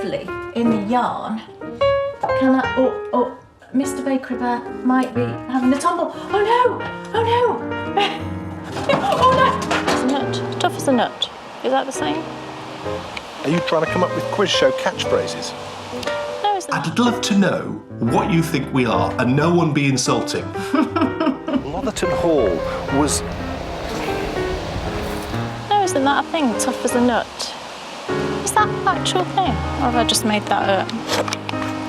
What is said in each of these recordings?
lovely in the yarn. Can I? Oh, Mr. Bakery Bear might be having a tumble. Oh no! Oh no! Oh no! It's a nut. Tough as a nut. Is that the same? Are you trying to come up with quiz show catchphrases? No, it's not. I'd love to know what you think we are, and no one be insulting. Lotherton Hall was... No, isn't that a thing? Tough as a nut. Is that an actual thing? Or have I just made that up?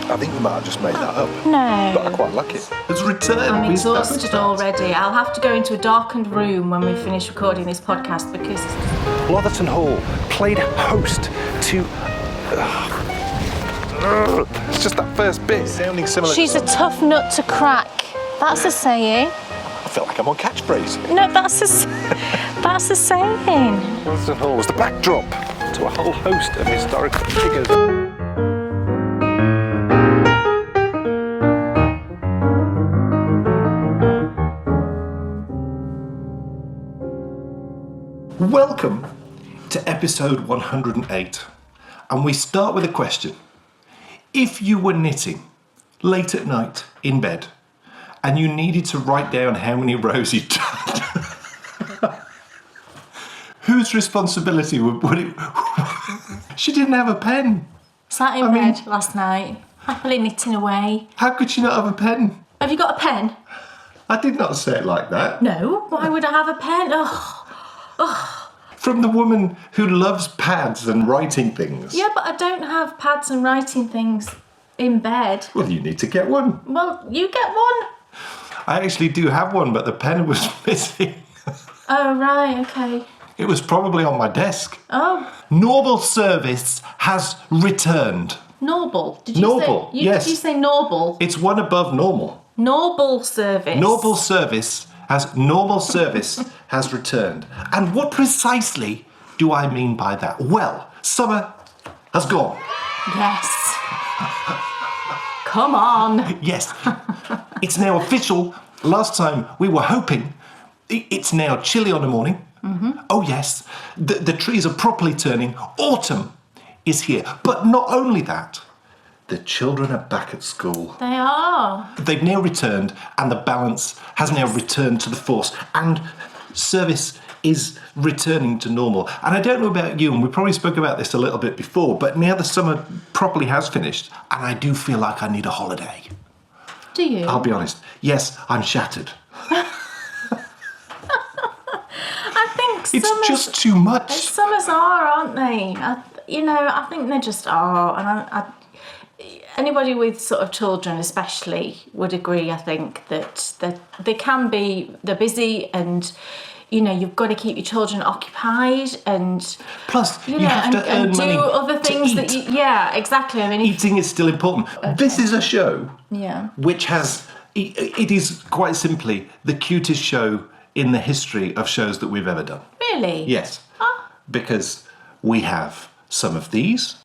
I think you might have just made that up. No. But I quite like it. It's returned. I'm exhausted already. I'll have to go into a darkened room when we finish recording this podcast because... Lotherton Hall played host to... It's just that first bit. Sounding similar. She's a tough nut to crack. That's a saying. I feel like I'm on catchphrase. No, that's a saying. Lotherton Hall was the backdrop to a whole host of historical figures. Welcome to episode 108, and we start with a question. If you were knitting late at night in bed and you needed to write down how many rows you'd done, whose responsibility would it... She didn't have a pen. Sat in bed last night, happily knitting away. How could she not have a pen? Have you got a pen? I did not say it like that. No. Why would I have a pen? From the woman who loves pads and writing things. Yeah, but I don't have pads and writing things in bed. Well, you need to get one. Well, you get one. I actually do have one, but the pen was missing. Oh, right, okay. It was probably on my desk. Oh. Normal service has returned. Normal. Did you Normal, say, yes. Did you say normal? It's one above normal. Normal service. Normal service has returned. And what precisely do I mean by that? Well, summer has gone. Yes. Come on. Yes. It's now official. Last time we were hoping. It's now chilly on the morning. Mm-hmm. Oh yes. The trees are properly turning. Autumn is here. But not only that. The children are back at school. They are. They've now returned, and the balance has now returned to the force, and service is returning to normal. And I don't know about you, and we probably spoke about this a little bit before, but now the summer properly has finished, and I do feel like I need a holiday. Do you? I'll be honest. Yes, I'm shattered. I think it's just too much. Summers are, aren't they? I think they just are, and anybody with sort of children especially would agree, I think, that they can be, they're busy and, you've got to keep your children occupied and... Plus, you have to earn and money do other things to eat. Yeah, exactly. Eating is still important. Okay. This is a show which has, it is quite simply the cutest show in the history of shows that we've ever done. Really? Yes. Oh. Because we have some of these.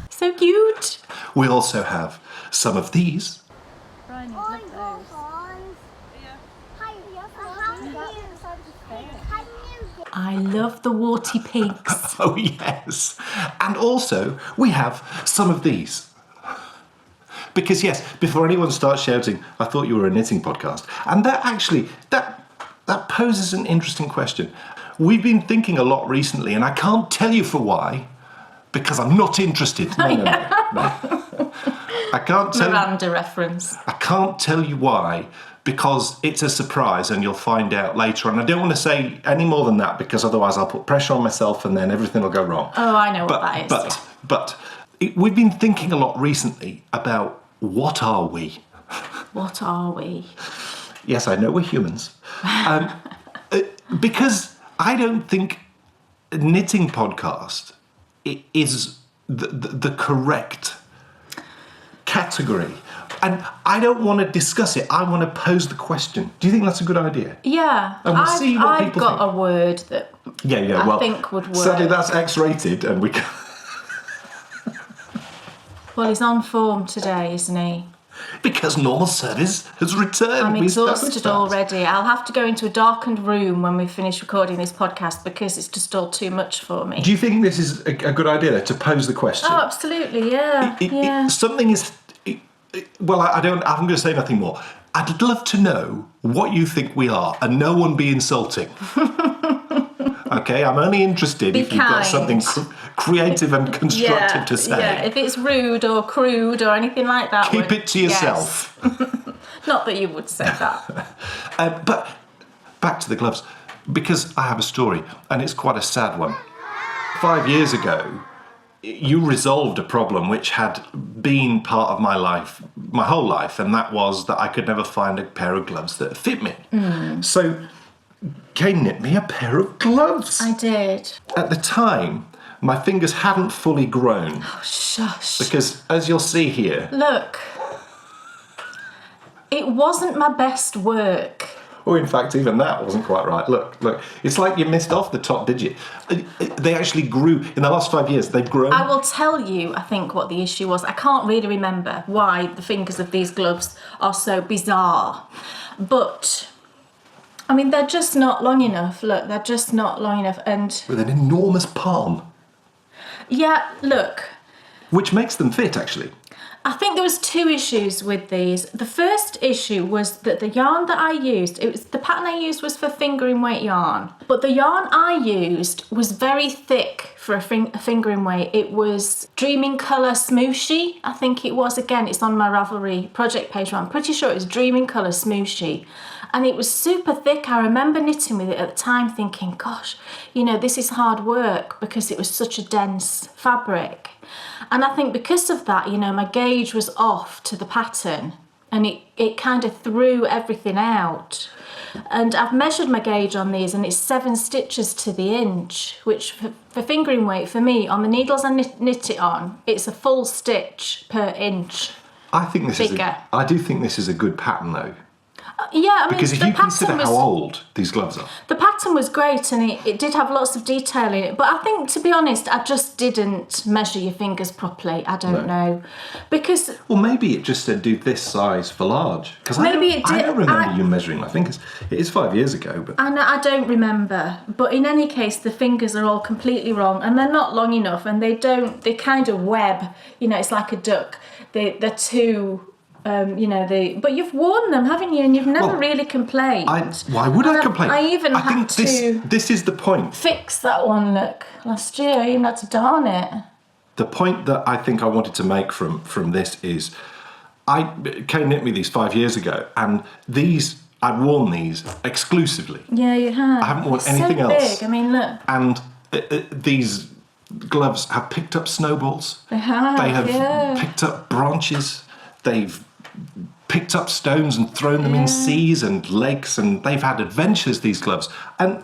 So cute. We also have some of these. I love the warty pinks. Oh yes. And also we have some of these. Because yes, before anyone starts shouting, I thought you were a knitting podcast. And that actually, that poses an interesting question. We've been thinking a lot recently, and I can't tell you for why. Because I'm not interested. No. I can't tell Miranda reference. I can't tell you why, because it's a surprise and you'll find out later. And I don't want to say any more than that, because otherwise I'll put pressure on myself and then everything will go wrong. Oh, I know what that is. But we've been thinking a lot recently about what are we? What are we? Yes, I know we're humans. Because I don't think a knitting podcast is the correct category. And I don't want to discuss it. I want to pose the question. Do you think that's a good idea? Yeah. And we'll see what people think. I've got a word that I think would work. Sadly, that's X-rated, and we can't... Well, he's on form today, isn't he? Because normal service has returned. I'm We established exhausted that. already. I'll have to go into a darkened room when we finish recording this podcast because it's just all too much for me. Do you think this is a good idea though, to pose the question? Oh, absolutely, yeah. Something is. Well, I'm going to say nothing more. I'd love to know what you think we are, and no one be insulting. Okay, I'm only interested Be if you've got kind. something creative and constructive to say. Yeah, if it's rude or crude or anything like that. Keep it to yourself. Yes. Not that you would say that. But back to the gloves, because I have a story, and it's quite a sad one. 5 years ago, you resolved a problem which had been part of my life, my whole life, and that was that I could never find a pair of gloves that fit me. So Kay knit me a pair of gloves. I did. At the time, my fingers hadn't fully grown. Oh, shush. Because, as you'll see here... Look, it wasn't my best work. Oh, in fact, even that wasn't quite right. Look. It's like you missed off the top digit. They actually grew. In the last 5 years, they've grown. I will tell you, I think, what the issue was. I can't really remember why the fingers of these gloves are so bizarre. But, I mean, they're just not long enough. Look, they're just not long enough. And, With an enormous palm. yeah, look, Which makes them fit, actually. I think there was two issues with these. The first issue was that the yarn that I used, the pattern I used was for fingering weight yarn, but the yarn I used was very thick for a fingering weight. It was Dreaming Colour Smooshy, I think it was. Again, it's on my Ravelry project page, but I'm pretty sure it was Dreaming Colour Smooshy. And it was super thick. I remember knitting with it at the time thinking, gosh, this is hard work because it was such a dense fabric. And I think because of that, my gauge was off to the pattern and it kind of threw everything out. And I've measured my gauge on these and it's 7 stitches to the inch, which for fingering weight, for me, on the needles I knit it on, it's a full stitch per inch. I do think this is a good pattern, though. Yeah, I mean, Because if you consider how old these gloves are. The pattern was great and it did have lots of detail in it. But I think, to be honest, I just didn't measure your fingers properly. I don't know. Because... Well, maybe it just said do this size for large. Because I don't remember you measuring my fingers. It is 5 years ago, but... I don't remember. But in any case, the fingers are all completely wrong and they're not long enough and they kind of web. It's like a duck. They're too... but you've worn them, haven't you? And you've never really complained. Why would I complain? I think this is the point. Fix that one, look. Last year, I even had to darn it. The point that I think I wanted to make from this is, Kay knit me these 5 years ago, and I'd worn these exclusively. Yeah, you have. I haven't worn anything so else. Big. I mean, look. And these gloves have picked up snowballs. They have. They have picked up branches. They've picked up stones and thrown them in seas and lakes, and they've had adventures, these gloves. And,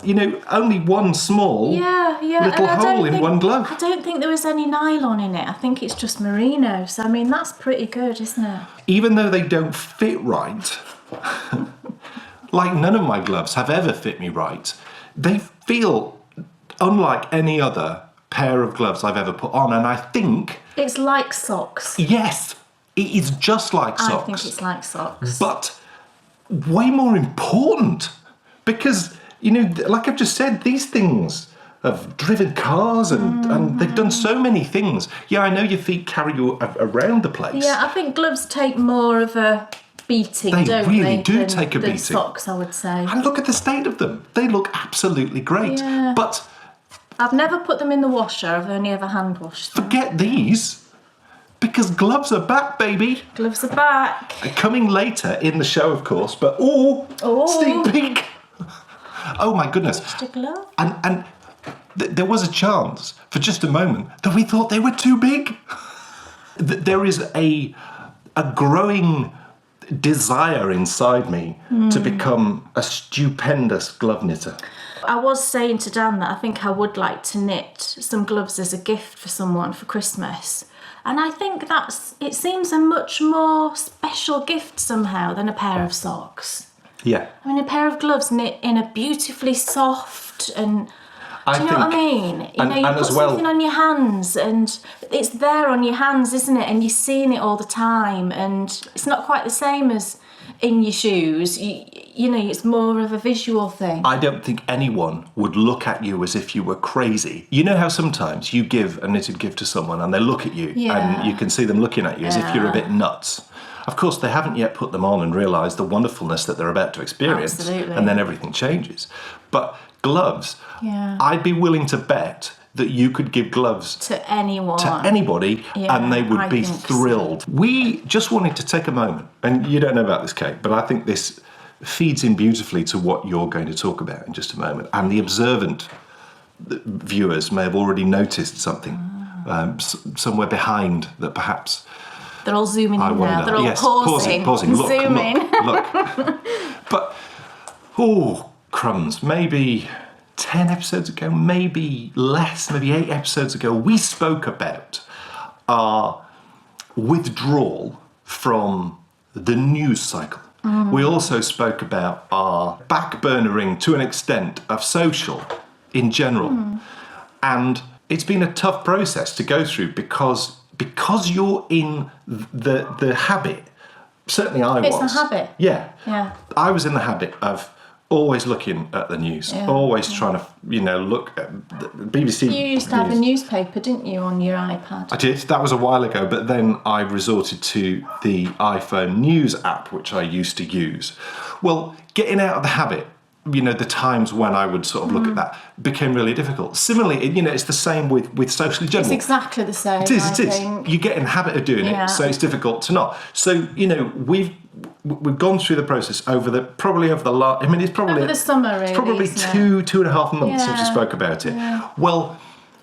only one small little hole in one glove. I don't think there was any nylon in it. I think it's just merino. So, I mean, that's pretty good, isn't it? Even though they don't fit right, like none of my gloves have ever fit me right, they feel unlike any other pair of gloves I've ever put on. And I think... It's like socks. Yes. It is just like socks. I think it's like socks. But way more important. Because, like I've just said, these things have driven cars and they've done so many things. Yeah, I know your feet carry you around the place. Yeah, I think gloves take more of a beating, They don't really they? do take a beating. Socks, I would say. And look at the state of them. They look absolutely great. Yeah. But... I've never put them in the washer. I've only ever hand washed them. Forget these. Because gloves are back, baby. Gloves are back. Coming later in the show, of course, but sneak peek. Oh my goodness. Just a glove. And there was a chance for just a moment that we thought they were too big. There is a growing desire inside me to become a stupendous glove knitter. I was saying to Dan that I think I would like to knit some gloves as a gift for someone for Christmas. And I think it seems a much more special gift somehow than a pair of socks. Yeah. I mean, a pair of gloves knit in a beautifully soft and... Do you know what I mean? You know, you put something on your hands and it's there on your hands, isn't it? And you're seeing it all the time, and it's not quite the same as in your shoes. You know, it's more of a visual thing. I don't think anyone would look at you as if you were crazy. You know how sometimes you give a knitted gift to someone and they look at you and you can see them looking at you as if you're a bit nuts. Of course, they haven't yet put them on and realised the wonderfulness that they're about to experience. Absolutely. And then everything changes. But gloves, I'd be willing to bet that you could give gloves to anyone, to anybody, and they would be thrilled. So. We just wanted to take a moment, and you don't know about this, Kate, but I think this feeds in beautifully to what you're going to talk about in just a moment. And the observant viewers may have already noticed something somewhere behind that perhaps... They're all zooming in now. They're all pausing. Look, zooming. Look. But, crumbs, maybe 10 episodes ago, maybe less, maybe 8 episodes ago, we spoke about our withdrawal from the news cycle. We also spoke about our backburnering, to an extent, of social in general. And it's been a tough process to go through because you're in the habit. Certainly I was. It's a habit. Yeah. I was in the habit of always looking at the news, always trying to, look at the BBC. You used to have a newspaper, didn't you, on your iPad? I did. That was a while ago, but then I resorted to the iPhone News app, which I used to use. Well, getting out of the habit, the times when I would sort of look at that became really difficult. Similarly, it's the same with social in general. It's exactly the same. It is. You get in the habit of doing it, so it's difficult to not. So, we've gone through the process over the last... it's probably... Over the summer, really, it's probably two and a half months since we spoke about it. Yeah. Well,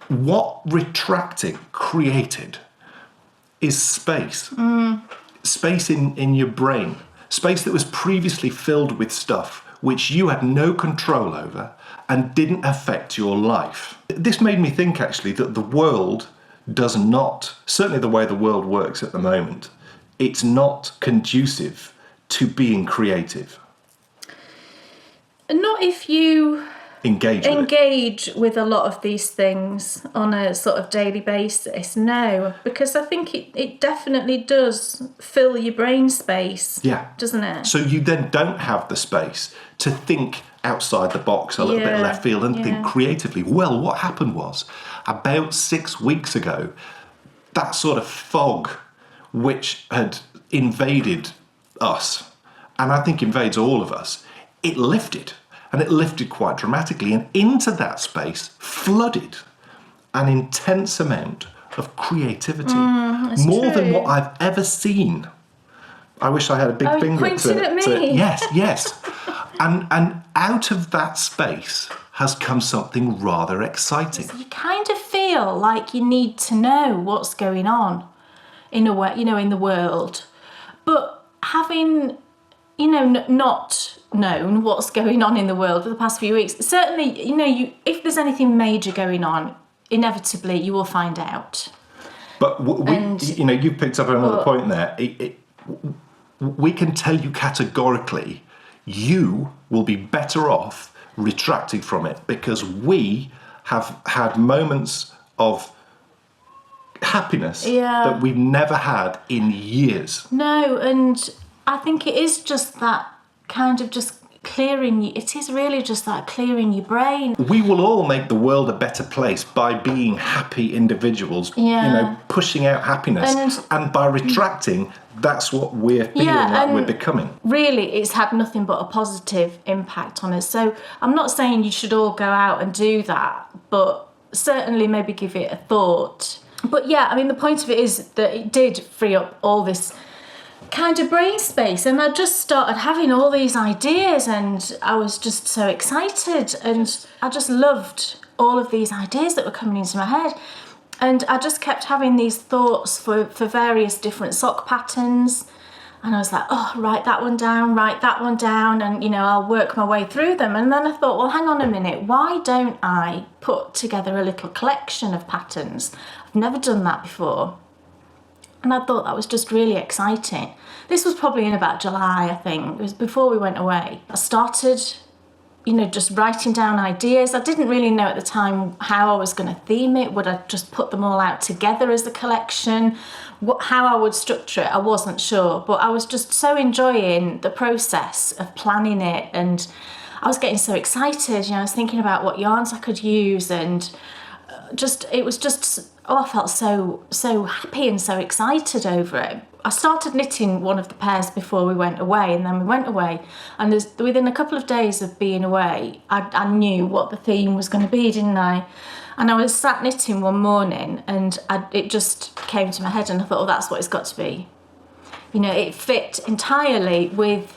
what retracting created is space. Space in your brain. Space that was previously filled with stuff which you had no control over and didn't affect your life. This made me think, actually, that the world does not, certainly the way the world works at the moment, it's not conducive to being creative. Not if you engage with a lot of these things on a sort of daily basis. No, because I think it definitely does fill your brain space. Yeah. Doesn't it? So you then don't have the space to think outside the box, a little bit left field, and think creatively. Well, what happened was, about 6 weeks ago, that sort of fog which had invaded us, and I think invades all of us, it lifted. And it lifted quite dramatically, and into that space flooded an intense amount of creativity. More than what I've ever seen. I wish I had a big finger pointing at me. Yes. And out of that space has come something rather exciting. So you kind of feel like you need to know what's going on in a way, in the world. But having, not known what's going on in the world for the past few weeks, certainly, if there's anything major going on, inevitably you will find out. But you've picked up another point there. We can tell you categorically, you will be better off retracting from it, because we have had moments of happiness that we've never had in years. No, and I think it is just that kind of just clearing you. It is really just that clearing your brain. We will all make the world a better place by being happy individuals, pushing out happiness. And by retracting, that's what we're feeling like we're becoming. Really, it's had nothing but a positive impact on us. So I'm not saying you should all go out and do that, but certainly maybe give it a thought. But the point of it is that it did free up all this kind of brain space, and I just started having all these ideas, and I was just so excited, and I just loved all of these ideas that were coming into my head, and I just kept having these thoughts for various different sock patterns, and I was like, write that one down, and I'll work my way through them. And then I thought, well, hang on a minute, why don't I put together a little collection of patterns? I've never done that before. And I thought that was just really exciting. This was probably in about July, I think. It was before we went away. I started, just writing down ideas. I didn't really know at the time how I was going to theme it. Would I just put them all out together as a collection? How I would structure it, I wasn't sure. But I was just so enjoying the process of planning it, and I was getting so excited. I was thinking about what yarns I could use, and I felt so happy and so excited over it. I started knitting one of the pairs before we went away, and then we went away, and within a couple of days of being away, I knew what the theme was going to be, didn't I? And I was sat knitting one morning, and it just came to my head, and I thought, that's what it's got to be. It fit entirely with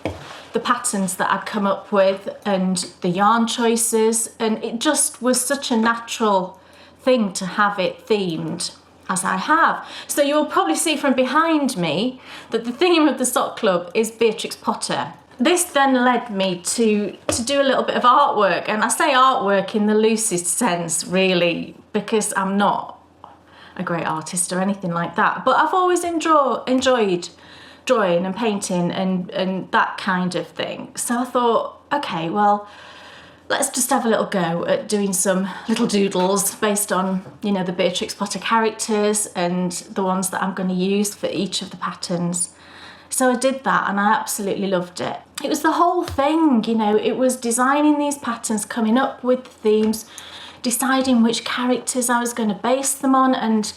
the patterns that I'd come up with and the yarn choices, and it just was such a natural thing to have it themed as I have. So you'll probably see from behind me that the theme of the sock club is Beatrix Potter. This then led me to do a little bit of artwork, and I say artwork in the loosest sense really, because I'm not a great artist or anything like that, but I've always enjoyed drawing and painting and that kind of thing. So I thought, okay, well, let's just have a little go at doing some little doodles based on, the Beatrix Potter characters and the ones that I'm going to use for each of the patterns. So I did that, and I absolutely loved it. It was the whole thing, it was designing these patterns, coming up with the themes, deciding which characters I was going to base them on, and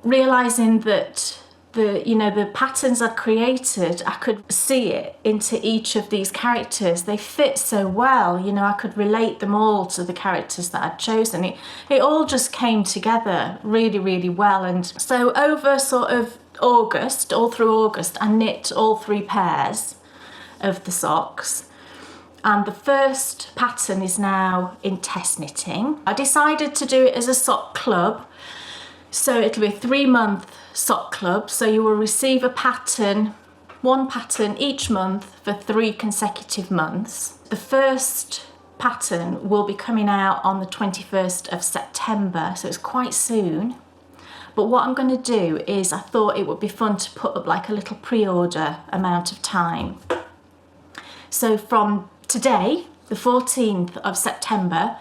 realising that the patterns I'd created, I could see it into each of these characters. They fit so well, I could relate them all to the characters that I'd chosen. It all just came together really, really well. And so over sort of August, all through August, I knit all 3 pairs of the socks. And the first pattern is now in test knitting. I decided to do it as a sock club. So it'll be a 3-month sock club. So you will receive one pattern each month for 3 consecutive months. The first pattern will be coming out on the 21st of September, so it's quite soon. But what I'm going to do is, I thought it would be fun to put up like a little pre-order amount of time. So from today, the 14th of September,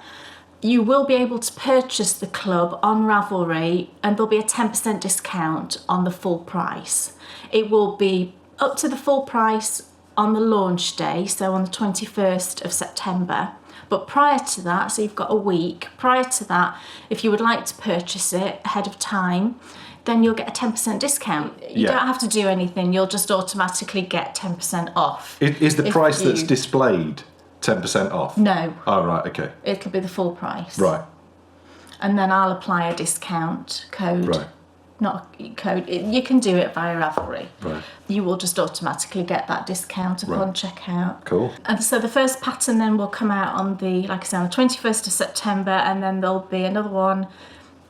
you will be able to purchase the club on Ravelry, and there'll be a 10% discount on the full price. It will be up to the full price on the launch day, so on the 21st of September. But prior to that, so you've got a week, prior to that, if you would like to purchase it ahead of time, then you'll get a 10% discount. You don't have to do anything, you'll just automatically get 10% off. Is the price that's displayed 10% off? No. Oh, right, okay. It'll be the full price. Right. And then I'll apply a discount code. Right. Not a code, you can do it via Ravelry. Right. You will just automatically get that discount upon checkout. Cool. And so the first pattern then will come out on the 21st of September, and then there'll be another one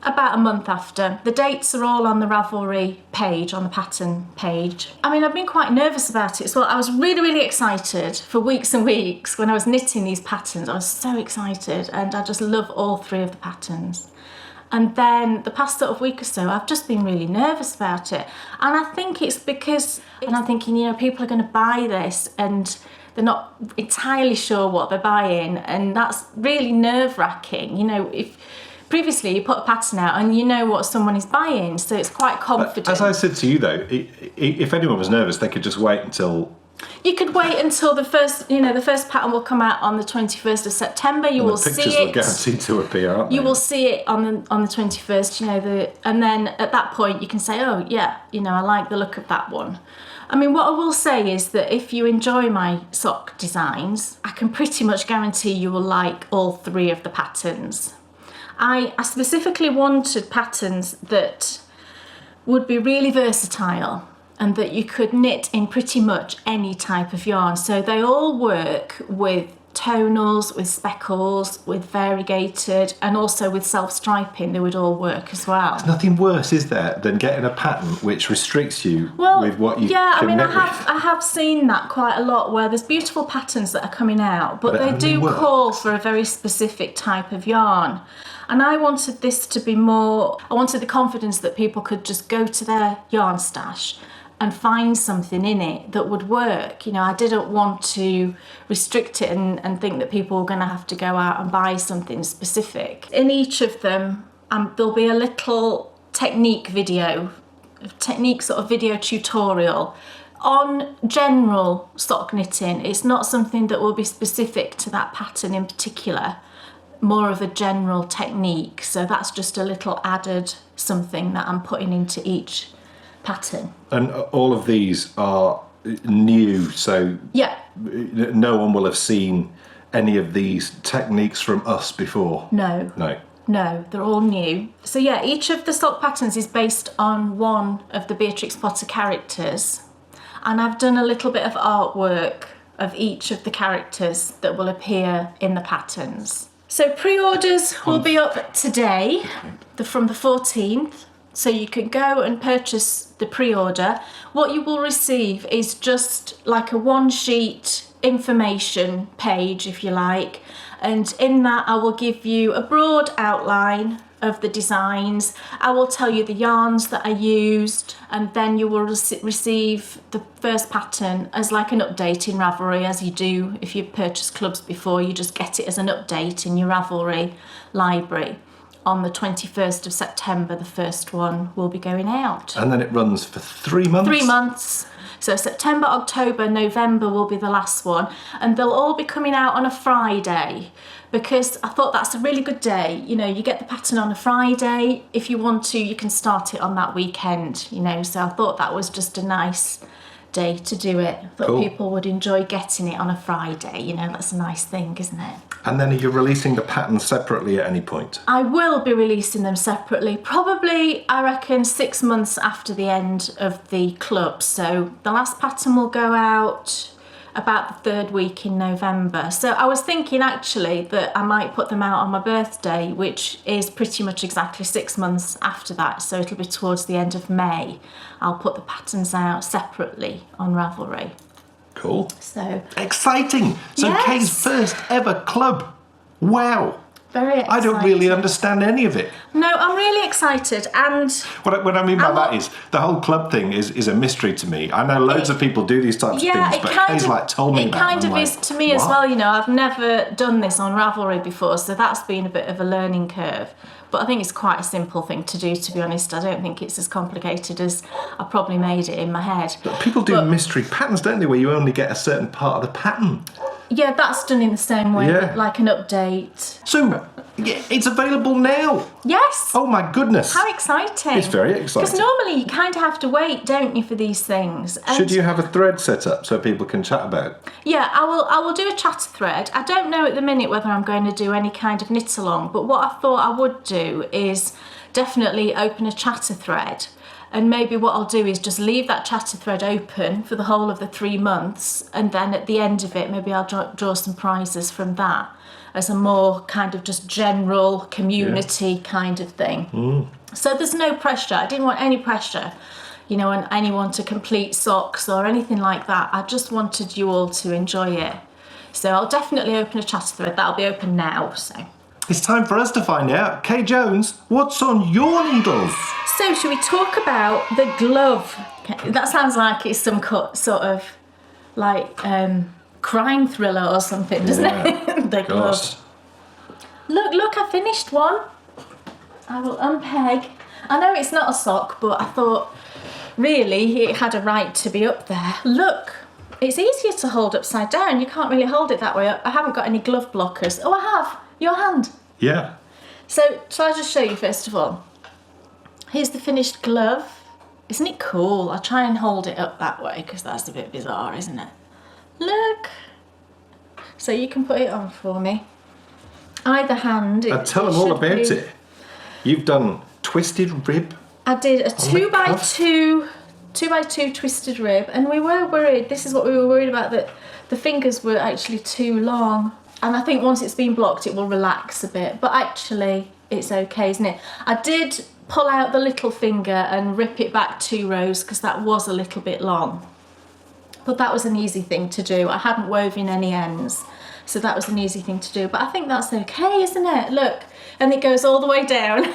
about a month after. The dates are all on the Ravelry page, on the pattern page. I mean, I've been quite nervous about it as well. I was really, really excited for weeks and weeks when I was knitting these patterns. I was so excited, and I just love all 3 of the patterns. And then the past sort of week or so, I've just been really nervous about it. And I think it's because, and I'm thinking, people are going to buy this and they're not entirely sure what they're buying. And that's really nerve-wracking. If previously you put a pattern out and you know what someone is buying, so it's quite confident. As I said to you though, if anyone was nervous, they could just wait until... You could wait until the first pattern will come out on the 21st of September. You will see it. The pictures are guaranteed to appear, aren't they? You will see it on the 21st. And then at that point you can say, oh yeah, I like the look of that one. I mean, what I will say is that if you enjoy my sock designs, I can pretty much guarantee you will like all 3 of the patterns. I specifically wanted patterns that would be really versatile, and that you could knit in pretty much any type of yarn. So they all work with tonals, with speckles, with variegated, and also with self-striping. They would all work as well. There's nothing worse, is there, than getting a pattern which restricts you with what you can knit with? I have seen that quite a lot, where there's beautiful patterns that are coming out, but they do call for a very specific type of yarn. And I wanted this to be more, I wanted the confidence that people could just go to their yarn stash and find something in it that would work. You know, I didn't want to restrict it and think that people were going to have to go out and buy something specific. In each of them, there'll be a little technique sort of video tutorial on general sock knitting. It's not something that will be specific to that pattern in particular, more of a general technique. So that's just a little added something that I'm putting into each pattern. And all of these are new, so Yeah. no one will have seen any of these techniques from us before. No, they're all new. So yeah, each of the sock patterns is based on one of the Beatrix Potter characters, and I've done a little bit of artwork of each of the characters that will appear in the patterns. So pre-orders will be up today, from the 14th. So you can go and purchase the pre-order. What you will receive is just like a one-sheet information page, if you like. And in that, I will give you a broad outline of the designs. I will tell you the yarns that I used, and then you will receive the first pattern as like an update in Ravelry, as you do if you've purchased clubs before. You just get it as an update in your Ravelry library. On the 21st of September, the first one will be going out. And then it runs for 3 months? 3 months. So September, October, November will be the last one. And they'll all be coming out on a Friday, because I thought that's a really good day. You know, you get the pattern on a Friday. If you want to, you can start it on that weekend, you know. So I thought that was just a nice day to do it. I thought people would enjoy getting it on a Friday. You know, that's a nice thing, isn't it? And then are you releasing the patterns separately at any point? I will be releasing them separately, probably, I reckon, 6 months after the end of the club. So the last pattern will go out about the 3rd week in November. So I was thinking actually that I might put them out on my birthday, which is pretty much exactly 6 months after that. So it'll be towards the end of May. I'll put the patterns out separately on Ravelry. Cool. So exciting. So yes. Kay's first ever club. Wow. Very exciting. I don't really understand any of it. No, I'm really excited. And what I mean by that is the whole club thing is a mystery to me. I know loads of people do these types of things, but Kay's like told me it about kind it. of is to me as well. You know, I've never done this on Ravelry before, so that's been a bit of a learning curve. But I think it's quite a simple thing to do, to be honest. I don't think it's as complicated as I probably made it in my head. But people do mystery patterns, don't they, where you only get a certain part of the pattern? Yeah, that's done in the same way, like an update. So, it's available now? Yes. Oh my goodness. How exciting. It's very exciting. Because normally you kind of have to wait, don't you, for these things. And should you have a thread set up so people can chat about it? Yeah, I will do a chat thread. I don't know at the minute whether I'm going to do any kind of knit along, but what I thought I would do is definitely open a chatter thread. And maybe what I'll do is just leave that chatter thread open for the whole of the 3 months, and then at the end of it, maybe I'll draw some prizes from that as a more kind of just general community kind of thing. So there's no pressure. I didn't want any pressure, you know, on anyone to complete socks or anything like that. I just wanted you all to enjoy it. So I'll definitely open a chatter thread. That'll be open now, so. It's time for us to find out. Kay Jones, what's on your needles? So, should we talk about the glove? That sounds like it's some sort of like crime thriller or something, doesn't it? The glove. Look, I finished one. I will unpeg. I know it's not a sock, but I thought really it had a right to be up there. Look, it's easier to hold upside down. You can't really hold it that way. I haven't got any glove blockers. Oh, I have. Your hand. Yeah. So, shall I just show you first of all? Here's the finished glove. Isn't it cool? I'll try and hold it up that way because that's a bit bizarre, isn't it? Look. So you can put it on for me. Either hand. Tell them all about it. You've done twisted rib. I did a 2x2 twisted rib, and we were worried. This is what we were worried about, that the fingers were actually too long. And I think once it's been blocked, it will relax a bit. But actually, it's okay, isn't it? I did pull out the little finger and rip it back 2 rows because that was a little bit long. But that was an easy thing to do. I hadn't woven any ends, so that was an easy thing to do. But I think that's okay, isn't it? Look, and it goes all the way down,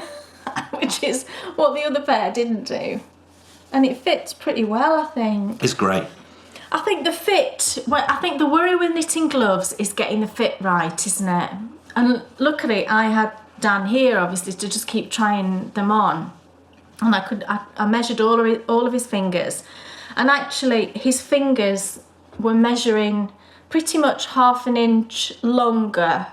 which is what the other pair didn't do. And it fits pretty well, I think. It's great. I think the fit, well, I think the worry with knitting gloves is getting the fit right, isn't it? And luckily I had Dan here, obviously, to just keep trying them on. And I measured all of his fingers. And actually his fingers were measuring pretty much half an inch longer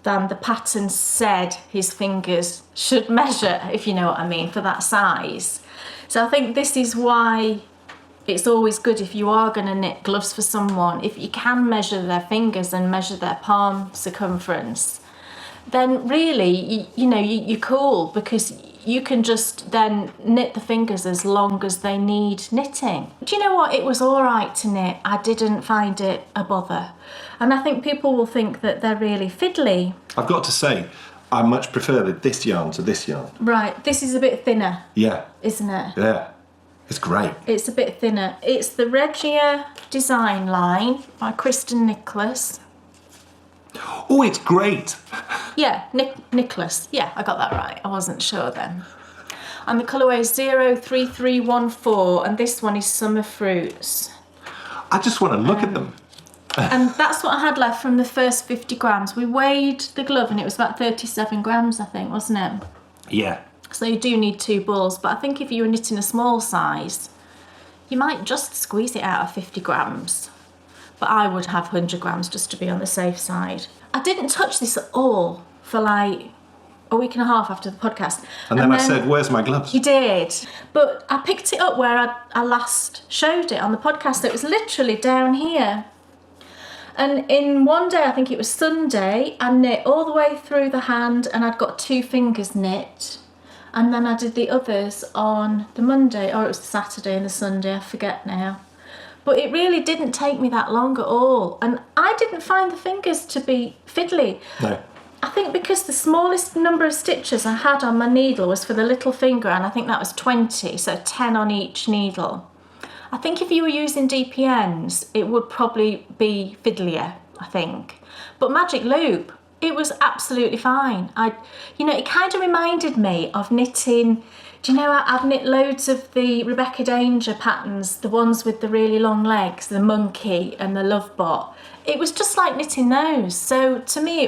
than the pattern said his fingers should measure, if you know what I mean, for that size. So I think this is why it's always good if you are going to knit gloves for someone, if you can measure their fingers and measure their palm circumference, then really, you're cool, because you can just then knit the fingers as long as they need knitting. Do you know what? It was all right to knit. I didn't find it a bother. And I think people will think that they're really fiddly. I've got to say, I much prefer this yarn to this yarn. Right, this is a bit thinner. Yeah. Isn't it? Yeah. It's great. It's a bit thinner. It's the Regia design line by Kristen Nicholas. Oh, it's great. Yeah, Nicholas. Yeah, I got that right. I wasn't sure then. And the colourway is 03314, and this one is Summer Fruits. I just want to look at them. And that's what I had left from the first 50 grams. We weighed the glove and it was about 37 grams, I think, wasn't it? Yeah. So you do need 2 balls, but I think if you were knitting a small size, you might just squeeze it out of 50 grams. But I would have 100 grams just to be on the safe side. I didn't touch this at all for like a week and a half after the podcast. And then I said, where's my gloves? You did. But I picked it up where I last showed it on the podcast. It was literally down here. And in one day, I think it was Sunday, I knit all the way through the hand and I'd got 2 fingers knit. And then I did the others on the Monday, or it was the Saturday and the Sunday, I forget now. But it really didn't take me that long at all. And I didn't find the fingers to be fiddly. No. I think because the smallest number of stitches I had on my needle was for the little finger, and I think that was 20, so 10 on each needle. I think if you were using DPNs, it would probably be fiddlier, I think. But Magic Loop, it was absolutely fine. It kind of reminded me of knitting. Do you know, I've knit loads of the Rebecca Danger patterns, the ones with the really long legs, the monkey and the lovebot. It was just like knitting those. So to me,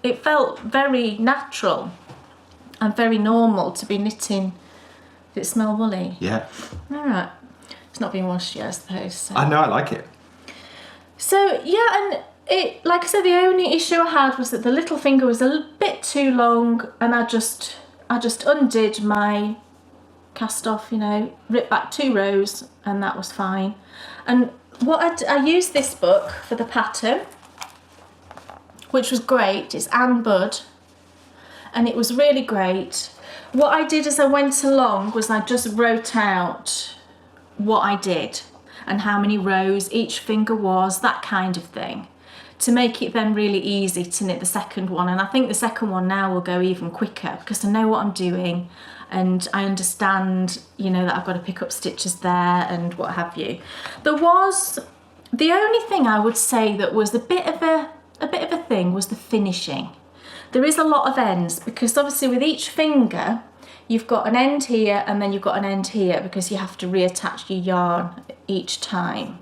it felt very natural and very normal to be knitting. Did it smell woolly? Yeah. All right. It's not been washed yet, I suppose. So. I know, I like it. So, yeah, and it, like I said, the only issue I had was that the little finger was a bit too long, and I just undid my cast off, ripped back 2 rows, and that was fine. And I used this book for the pattern, which was great. It's Anne Budd, and it was really great. What I did as I went along was I just wrote out what I did and how many rows each finger was, that kind of thing, to make it then really easy to knit the second one. And I think the second one now will go even quicker because I know what I'm doing and I understand, that I've got to pick up stitches there and what have you. The only thing I would say that was a bit of a thing was the finishing. There is a lot of ends because obviously with each finger you've got an end here and then you've got an end here because you have to reattach your yarn each time.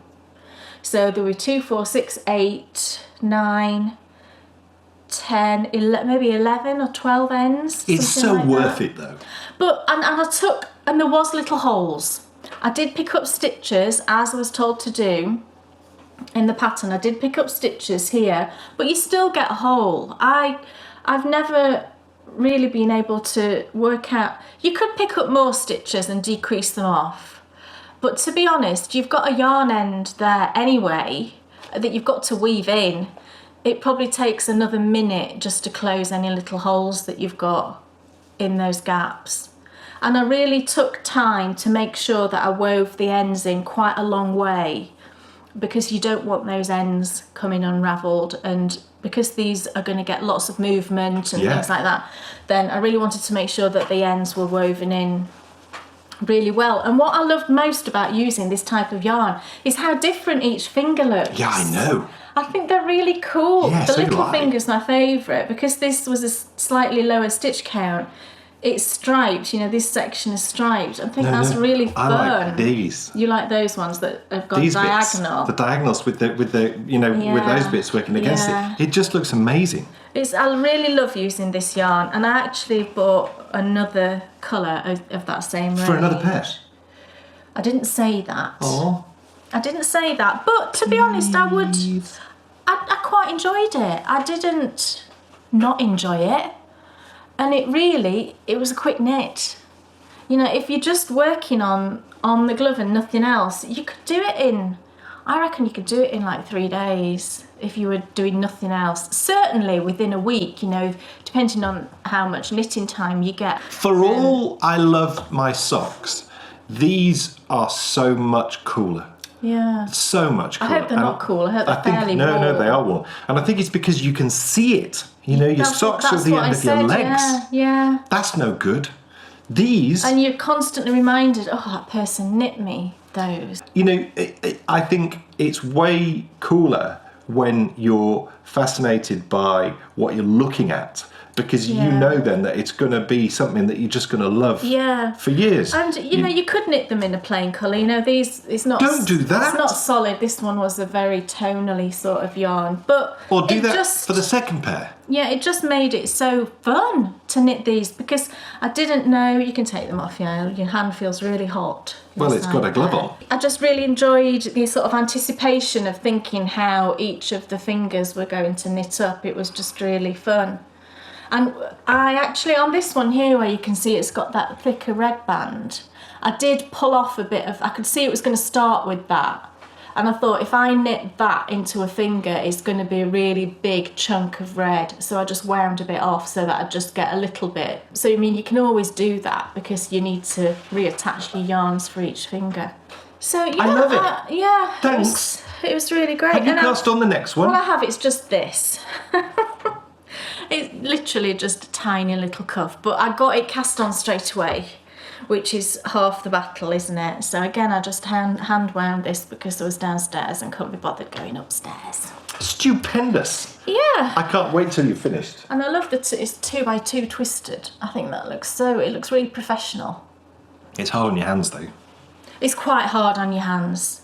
So there were 2, 4, 6, 8, 9, 10, 11, maybe 11 or 12 ends. It's so like worth that. It though. But, and there was little holes. I did pick up stitches as I was told to do in the pattern. I did pick up stitches here, but you still get a hole. I've never really been able to work out. You could pick up more stitches and decrease them off, but to be honest, you've got a yarn end there anyway that you've got to weave in. It probably takes another minute just to close any little holes that you've got in those gaps. And I really took time to make sure that I wove the ends in quite a long way, because you don't want those ends coming unravelled, and because these are going to get lots of movement and things like that, then I really wanted to make sure that the ends were woven in really well. And what I loved most about using this type of yarn is how different each finger looks. Yeah, I know. I think they're really cool. Yeah, the so do little I. finger's my favourite because this was a slightly lower stitch count. it's striped. You know, this section is striped. I think that's really fun. I like these. You like those ones that have got These diagonal. bits, the diagonals with the you know with those bits working against it. It just looks amazing. I really love using this yarn, and I actually bought another colour of that same range. For another pair? I didn't say that. Oh. I didn't say that, but to be honest, I quite enjoyed it. I didn't not enjoy it, and it was a quick knit. You know, if you're just working on the glove and nothing else, you could do it I reckon you could do it in like 3 days if you were doing nothing else. Certainly within a week, you know, depending on how much knitting time you get. For all I love my socks, these are so much cooler. Yeah. So much cooler. I hope they're not cool. I hope they're fairly warm. No, they are warm. And I think it's because you can see it. You know, your socks are at the end of your legs. Yeah. That's no good. These... And you're constantly reminded, oh, that person knit me those. You know, I think it's way cooler when you're fascinated by what you're looking at, because you know then that it's going to be something that you're just going to love for years. And you know, you could knit them in a plain colour. You know, it's not. Don't do that. It's not solid. This one was a very tonally sort of yarn, but or do that for the second pair. Yeah, it just made it so fun to knit these, because I didn't know you can take them off. Yeah, your hand feels really hot. Well, it's got a glove on. I just really enjoyed the sort of anticipation of thinking how each of the fingers were going to knit up. It was just really fun. And I actually, on this one here where you can see it's got that thicker red band, I did pull off a bit of, I could see it was going to start with that. And I thought if I knit that into a finger, it's going to be a really big chunk of red. So I just wound a bit off so that I'd just get a little bit. So, I mean, you can always do that because you need to reattach your yarns for each finger. So, yeah. I love it. Yeah. Thanks. It was really great. Have you cast on the next one? Well, I have. It's just this. It's literally just a tiny little cuff, but I got it cast on straight away, which is half the battle, isn't it? So again, I just hand wound this because I was downstairs and couldn't be bothered going upstairs. Stupendous. Yeah. I can't wait till you've finished. And I love that it's 2x2 twisted. I think that looks it looks really professional. It's hard on your hands though. It's quite hard on your hands.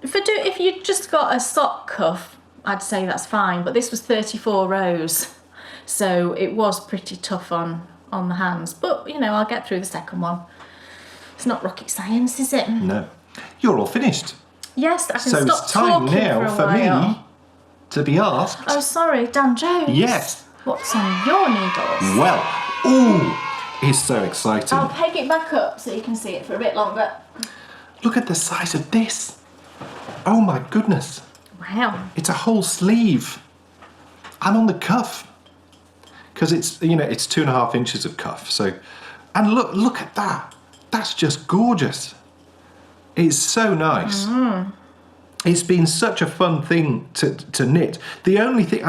If you just got a sock cuff, I'd say that's fine, but this was 34 rows. So it was pretty tough on the hands. But, you know, I'll get through the second one. It's not rocket science, is it? No. You're all finished. Yes, I can so stop it's time talking now for me to be asked. Oh, sorry, Dan Jones. Yes. What's on your needles? Well, ooh, it's so exciting. I'll peg it back up so you can see it for a bit longer. Look at the size of this. Oh my goodness. Wow. It's a whole sleeve. And on the cuff. Because it's, you know, it's 2.5 inches of cuff. So, and look at that. That's just gorgeous. It's so nice. Mm. It's been such a fun thing to knit. The only thing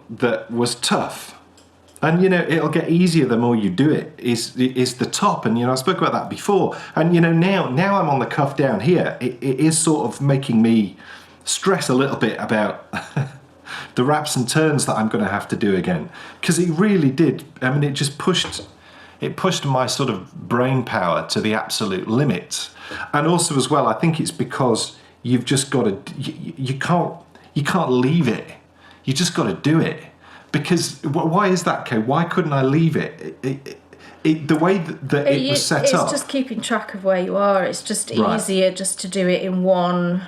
that was tough, and you know, it'll get easier the more you do it, is the top. And you know, I spoke about that before. And you know, now I'm on the cuff down here. It is sort of making me stress a little bit about the wraps and turns that I'm going to have to do again, because it really did. I mean, it just pushed my sort of brain power to the absolute limit. And also as well, I think it's because you've just got to, you can't leave it. You just got to do it. Because why is that, Kay? Why couldn't I leave it? The way that it was set up. It's just keeping track of where you are. It's just easier just to do it in one.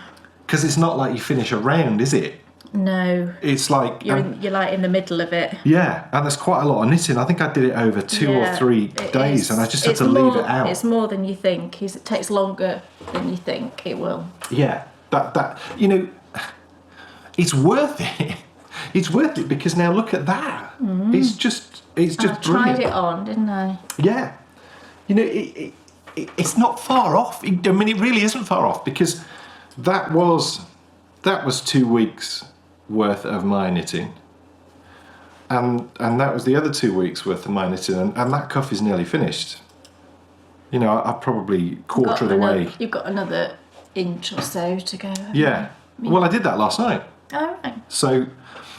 Because it's not like you finish a round, is it? No. It's like... You're like in the middle of it. Yeah, and there's quite a lot of knitting. I think I did it over 2 or 3 days, and I just had to leave it out. It's more than you think. It takes longer than you think it will. Yeah, that you know, it's worth it. It's worth it because now look at that. Mm. It's just brilliant. I tried it on, didn't I? Yeah. You know, it's not far off. I mean, it really isn't far off, because that was 2 weeks worth of my knitting, and that was the other 2 weeks worth of my knitting, and that cuff is nearly finished. You know, I probably quarter of the way. You've got another inch or so to go. Yeah. Well, I did that last night. Oh, right. So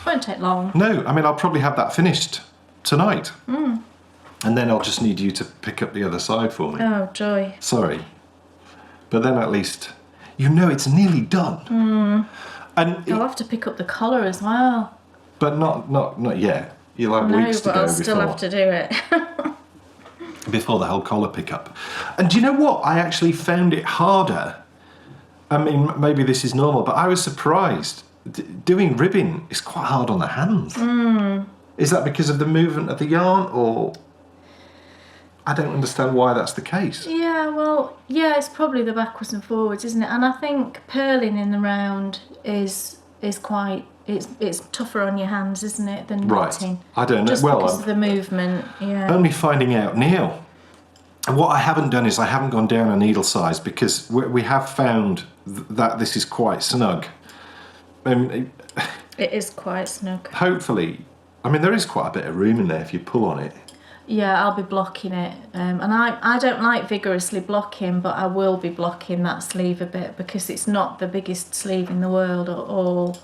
won't take long. No, I mean, I'll probably have that finished tonight. And then I'll just need you to pick up the other side for me. Oh, joy. Sorry. But then at least you know it's nearly done. And I'll have to pick up the collar as well. but not yet. You'll have No, weeks to but go I'll still have to do it. before the whole collar pickup. And do you know what? I actually found it harder. I mean, maybe this is normal, but I was surprised. Doing ribbing is quite hard on the hands. Is that because of the movement of the yarn, or I don't understand why that's the case. Yeah, well, yeah, it's probably the backwards and forwards, isn't it? And I think purling in the round is quite, it's tougher on your hands, isn't it, than knitting? I don't know. Just well, because I'm of the movement, yeah. only finding out now. And what I haven't done is I haven't gone down a needle size, because we have found that this is quite snug. It is quite snug. Hopefully, I mean, there is quite a bit of room in there if you pull on it. Yeah, I'll be blocking it. And I don't like vigorously blocking, but I will be blocking that sleeve a bit because it's not the biggest sleeve in the world at all.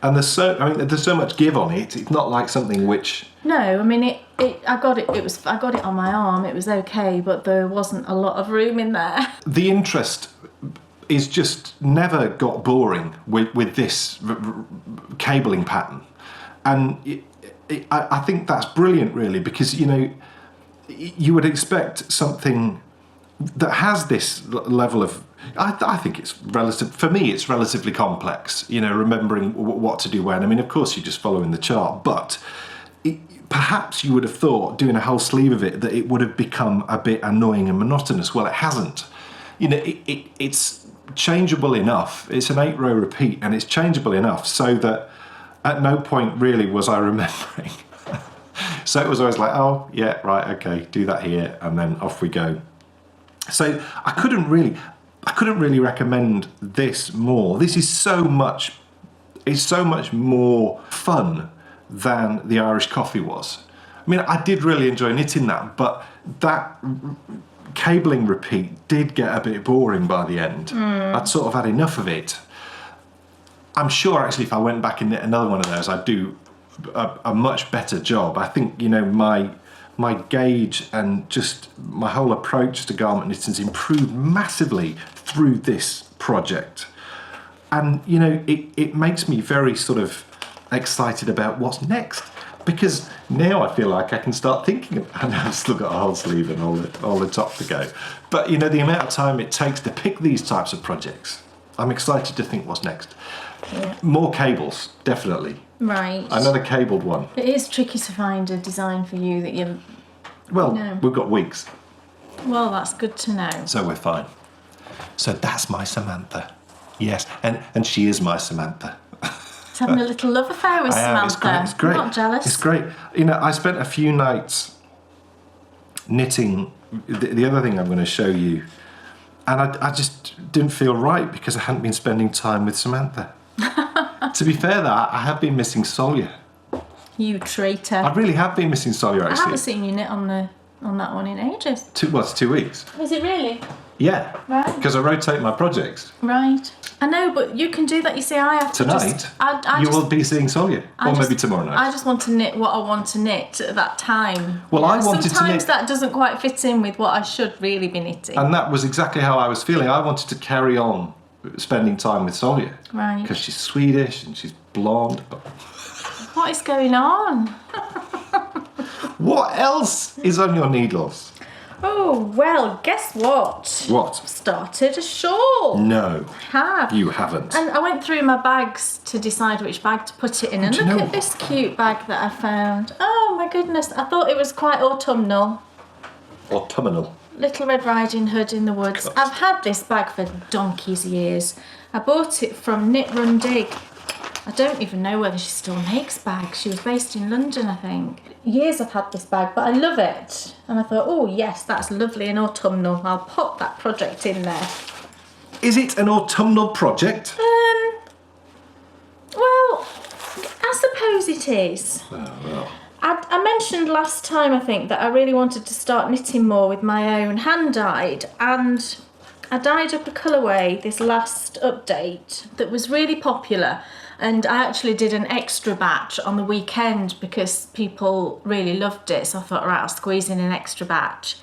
And there's so much give on it. It's not like something which... No, I mean, I got it on my arm, it was okay, but there wasn't a lot of room in there. The interest is just never got boring with this cabling pattern. And I think that's brilliant, really, because, you know, you would expect something that has this level of... I think it's for me, it's relatively complex, you know, remembering what to do when. I mean, of course, you're just following the chart, but perhaps you would have thought, doing a whole sleeve of it, that it would have become a bit annoying and monotonous. Well, it hasn't. You know, it's changeable enough. It's an 8-row repeat, and it's changeable enough so that at no point really was I remembering. So it was always like, oh, yeah, right, okay, do that here, and then off we go. So I couldn't really recommend this more. This is so much more fun than the Irish coffee was. I mean, I did really enjoy knitting that, but that cabling repeat did get a bit boring by the end. I'd sort of had enough of it. I'm sure actually if I went back and knit another one of those, I'd do a much better job. I think, you know, my gauge and just my whole approach to garment knitting's improved massively through this project. And, you know, it makes me very sort of excited about what's next, because now I feel like I can start thinking. I know I've still got a whole sleeve and all the top to go, but, you know, the amount of time it takes to pick these types of projects, I'm excited to think what's next. Yeah. More cables, definitely. Right. Another cabled one. It is tricky to find a design for you that you... Well, No. we've got weeks, Well, that's good to know. so we're fine. So that's my Samantha. Yes, and she is my Samantha. It's having a little love affair with I am. Samantha. It's great. I'm not jealous. It's great. You know, I spent a few nights knitting the other thing I'm going to show you, and I just didn't feel right because I hadn't been spending time with Samantha. To be fair, though, I have been missing Solia. You traitor. I really have been missing Solia, I actually. haven't seen you knit on that one in ages. It's 2 weeks. Is it really? Yeah. Right. Because I rotate my projects. Right. I know, but you can do that. You see, I have to Tonight, just... I you just, will be seeing Solia. Or maybe tomorrow night. I just want to knit what I want to knit at that time. Well, I wanted to Sometimes knit... that doesn't quite fit in with what I should really be knitting. And that was exactly how I was feeling. I wanted to carry on spending time with Solia. Right. Because she's Swedish and she's blonde. What is going on? What else is on your needles? Oh, well, guess what? What? Started a shawl. No, Have. you haven't. And I went through my bags to decide which bag to put it in. And Do you look know at this cute bag that I found. Oh my goodness, I thought it was quite autumnal. Autumnal. Little Red Riding Hood in the woods. God. I've had this bag for donkey's years. I bought it from Knit Run Dig. I don't even know whether she still makes bags. She was based in London, I think. Years I've had this bag, but I love it. And I thought, oh yes, that's lovely and autumnal. I'll pop that project in there. Is it an autumnal project? Well, I suppose it is. Oh, well. I mentioned last time, I think, that I really wanted to start knitting more with my own hand-dyed, and I dyed up a colourway this last update that was really popular, And I actually did an extra batch on the weekend because people really loved it. So I thought, right, I'll squeeze in an extra batch.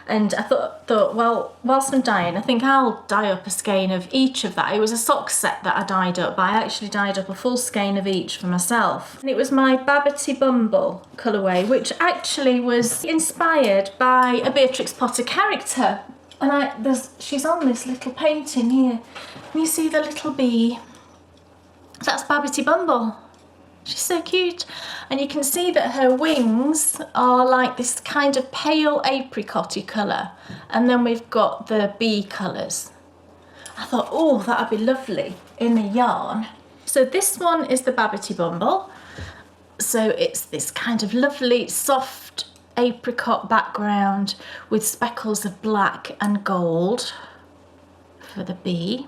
And I thought, well, whilst I'm dyeing, I think I'll dye up a skein of each of that. It was a sock set that I dyed up, but I actually dyed up a full skein of each for myself. And it was my Babbity Bumble colourway, which actually was inspired by a Beatrix Potter character. And she's on this little painting here. Can you see the little bee? That's Babbity Bumble. She's so cute. And you can see that her wings are like this kind of pale apricot-y colour. And then we've got the bee colours. I thought, oh, that'd be lovely in the yarn. So this one is the Babbity Bumble. So it's this kind of lovely, soft apricot background with speckles of black and gold for the bee.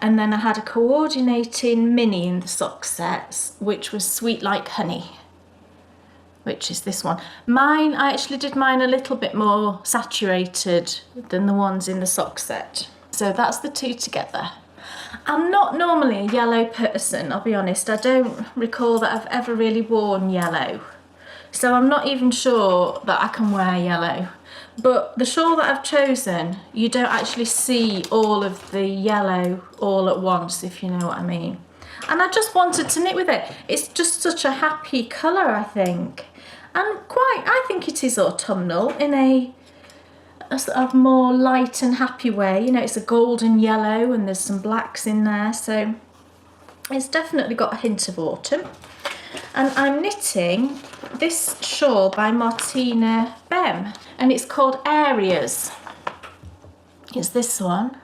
And then I had a coordinating mini in the sock sets, which was Sweet Like Honey, which is this one. Mine, I actually did mine a little bit more saturated than the ones in the sock set. So that's the two together. I'm not normally a yellow person, I'll be honest. I don't recall that I've ever really worn yellow. So I'm not even sure that I can wear yellow. But the shawl that I've chosen, you don't actually see all of the yellow all at once, if you know what I mean. And I just wanted to knit with it. It's just such a happy colour, I think. And I think it is autumnal in a sort of more light and happy way. You know, it's a golden yellow and there's some blacks in there. So it's definitely got a hint of autumn. And I'm knitting this shawl by Martina Bem, and it's called Areas. It's this one.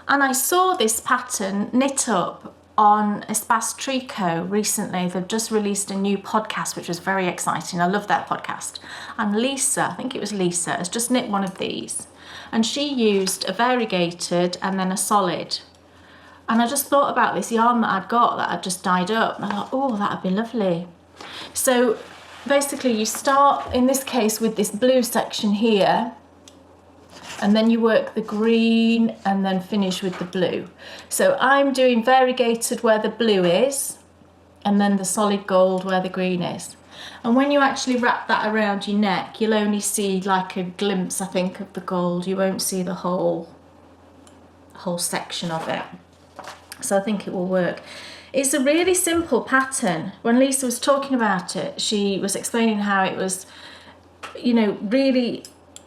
And I saw this pattern knit up on Espace Tricot recently. They've just released a new podcast, which was very exciting. I love that podcast. And Lisa, I think it was Lisa, has just knit one of these. And she used a variegated and then a solid. And I just thought about this yarn that I'd got that I'd just dyed up. And I thought, oh, that'd be lovely. So basically you start, in this case, with this blue section here. And then you work the green and then finish with the blue. So I'm doing variegated where the blue is. And then the solid gold where the green is. And when you actually wrap that around your neck, you'll only see like a glimpse, I think, of the gold. You won't see the whole section of it. So I think it will work. It's a really simple pattern. When Lisa was talking about it, she was explaining how it was, you know, really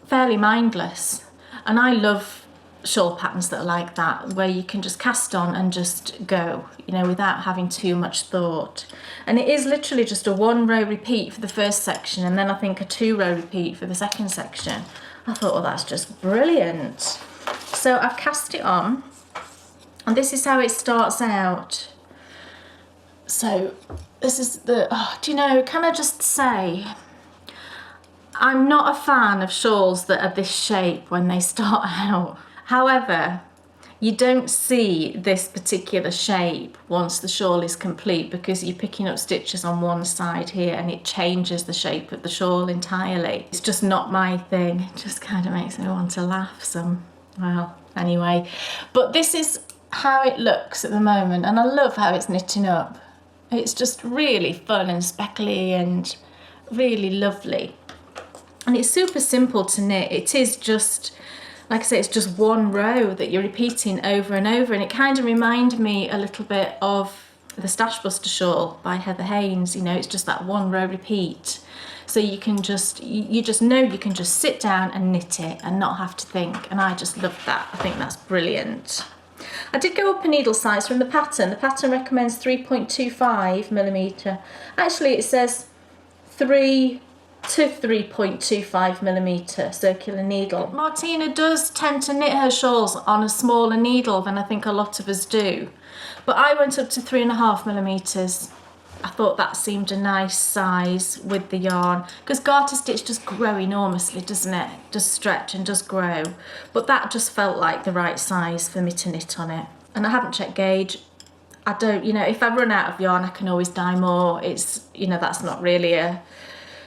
fairly mindless. And I love shawl patterns that are like that, where you can just cast on and just go, you know, without having too much thought. And it is literally just a 1 row repeat for the first section, and then I think a 2 row repeat for the second section. I thought, well, that's just brilliant. So I've cast it on. And this is how it starts out. So this is the, do you know, can I just say, I'm not a fan of shawls that are this shape when they start out. However, you don't see this particular shape once the shawl is complete because you're picking up stitches on one side here and it changes the shape of the shawl entirely. It's just not my thing. It just kind of makes me want to laugh well, anyway. But this is how it looks at the moment, and I love how it's knitting up. It's just really fun and speckly and really lovely, and it's super simple to knit. It is just, like I say, it's just 1 row that you're repeating over and over, and it kind of reminded me a little bit of the Stash Buster shawl by Heather Haynes. You know, it's just that 1 row repeat, so you can just, you just know you can just sit down and knit it and not have to think, and I just love that. I think that's brilliant. I did go up a needle size from the pattern. The pattern recommends 3.25mm. Actually, it says 3 to 3.25mm circular needle. Martina does tend to knit her shawls on a smaller needle than I think a lot of us do. But I went up to 3.5mm. I thought that seemed a nice size with the yarn, because garter stitch does grow enormously, doesn't it? It does stretch and does grow, but that just felt like the right size for me to knit on it. And I haven't checked gauge. I don't, you know, if I run out of yarn I can always dye more. It's, you know, that's not really a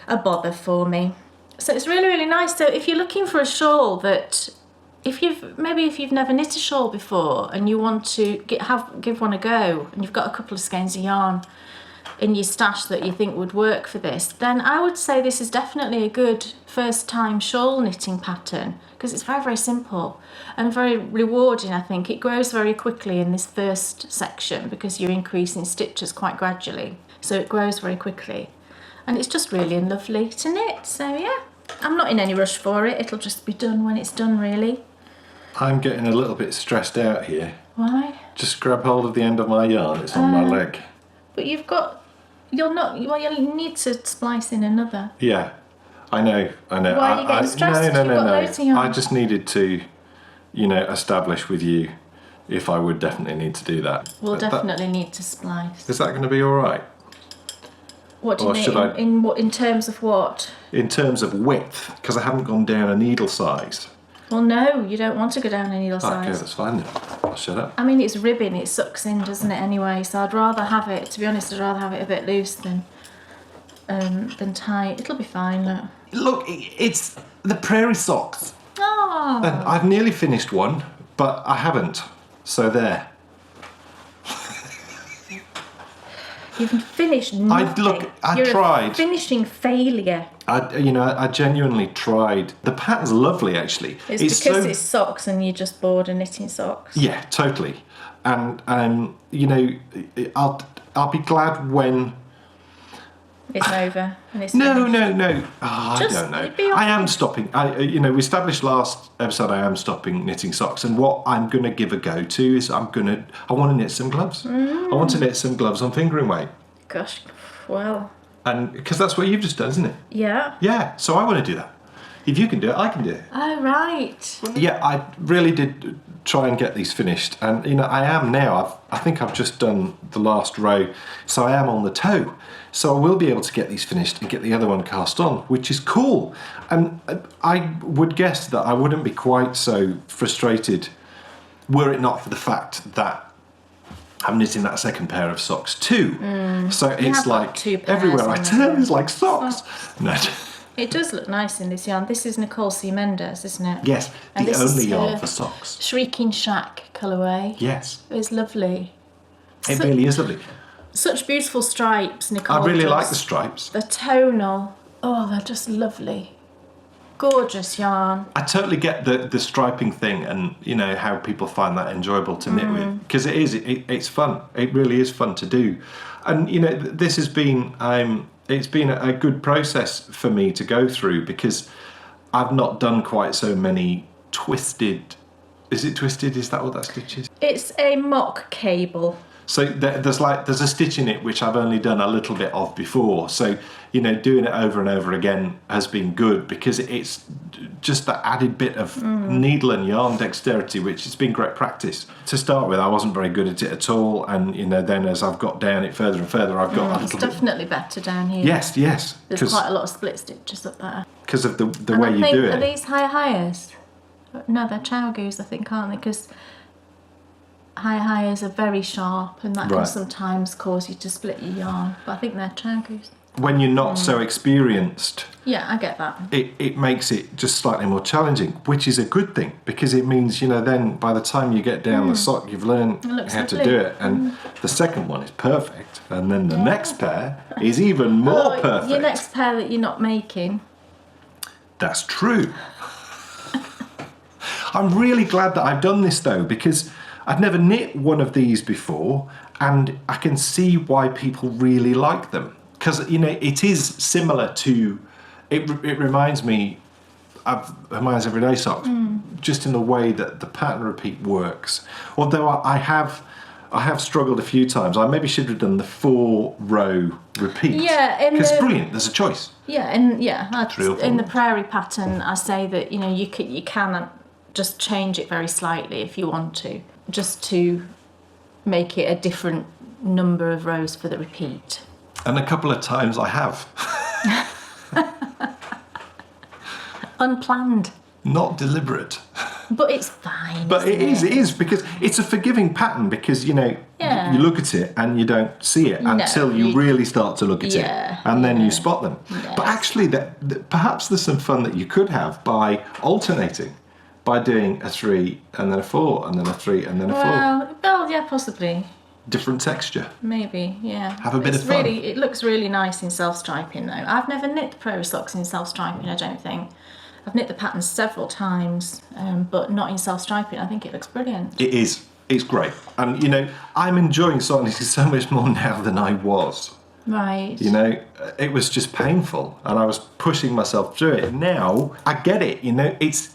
bother for me. So it's really, really nice. So if you're looking for a shawl that if you've never knit a shawl before and you want to give one a go, and you've got a couple of skeins of yarn in your stash that you think would work for this, then I would say this is definitely a good first time shawl knitting pattern, because it's very, very simple and very rewarding. I think it grows very quickly in this first section because you're increasing stitches quite gradually, so it grows very quickly, and it's just really lovely to knit. So yeah, I'm not in any rush for it. It'll just be done when it's done, really. I'm getting a little bit stressed out here. Why? Just grab hold of the end of my yarn, it's on my leg. But you'll need to splice in another. Yeah, I know. Why are you getting stressed? No. Loads of yarn. I just needed to, establish with you if I would definitely need to do that. We'll definitely need to splice. Is that going to be all right? What do you mean? In terms of what? In terms of width, because I haven't gone down a needle size. Well, no, you don't want to go down a needle size. Okay, that's fine then. I'll shut up. I mean, it's ribbing, it sucks in, doesn't it, anyway? So I'd rather have it, to be honest, I'd rather have it a bit loose than tight. It'll be fine, Look, it's the prairie socks. Oh. And I've nearly finished one, but I haven't. So there. You've finished nothing. I tried. A finishing failure. I genuinely tried. The pattern's lovely, actually. It's because it's socks and you're just bored of knitting socks. Yeah, totally. And I'll be glad when it's over and it's No. finished. I don't know. I am stopping. We established last episode I am stopping knitting socks, and what I'm going to give a go to is I want to knit some gloves. I want to knit some gloves on fingering weight. Gosh, well. And because that's what you've just done, isn't it? Yeah. Yeah, so I want to do that. If you can do it, I can do it. Oh, right. Yeah, I really did try and get these finished, and I am now. I think I've just done the last row, so I am on the toe. So I will be able to get these finished and get the other one cast on, which is cool. And I would guess that I wouldn't be quite so frustrated were it not for the fact that I'm knitting that second pair of socks too. So it's like everywhere I turn is like socks. No. It does look nice in this yarn. This is Nicole C. Mendes, isn't it? Yes, the only yarn for socks. Shrieking Shack colourway. Yes. It's lovely. It really is lovely. Such beautiful stripes, Nicole. I really like the stripes. The tonal. Oh, they're just lovely. Gorgeous yarn. I totally get the striping thing, and how people find that enjoyable to knit with, because it's fun. It really is fun to do, and this has been it's been a good process for me to go through, because I've not done quite so many twisted. Is it twisted? Is that what that stitch is? It's a mock cable. So there's a stitch in it which I've only done a little bit of before. So doing it over and over again has been good, because it's just that added bit of needle and yarn dexterity, which has been great practice. To start with, I wasn't very good at it at all, and then as I've got down it further and further, I've got a little bit. It's definitely better down here. Yes. There's quite a lot of split stitches up there. Because of the way you do it. Are these hires? No, they're chow goose, I think, aren't they? Because hires are very sharp, and that can sometimes cause you to split your yarn. But I think they're chow goose. When you're not so experienced, yeah, I get that. It makes it just slightly more challenging, which is a good thing, because it means then by the time you get down the sock, you've learned how to do it, and the second one is perfect, and then the next pair is even more perfect. Your next pair that you're not making. That's true. I'm really glad that I've done this though, because I'd never knit one of these before, and I can see why people really like them. Because it is similar to, it reminds me of Hermione's Everyday Socks, just in the way that the pattern repeat works. Although I have struggled a few times. I maybe should have done the 4-row repeat. Yeah, because it's brilliant. There's a choice. Yeah, in the prairie pattern, I say that you can just change it very slightly if you want to, just to make it a different number of rows for the repeat. And a couple of times I have. Unplanned. Not deliberate. But it's fine. But it is, because it's a forgiving pattern, because, you look at it and you don't see it until you really start to look at it. And then you spot them. Yes. But actually, perhaps there's some fun that you could have by alternating. by doing a 3 and then a 4 and then a 3 and then a 4. Well, yeah, possibly. Different texture. Maybe, yeah. Have a bit of fun. It looks really nice in self-striping though. I've never knit the Pro socks in self-striping, I don't think. I've knit the pattern several times, but not in self-striping. I think it looks brilliant. It is. It's great. And, you know, I'm enjoying sock knitting so much more now than I was. Right. You know, it was just painful and I was pushing myself through it. Now, I get it, you know, it's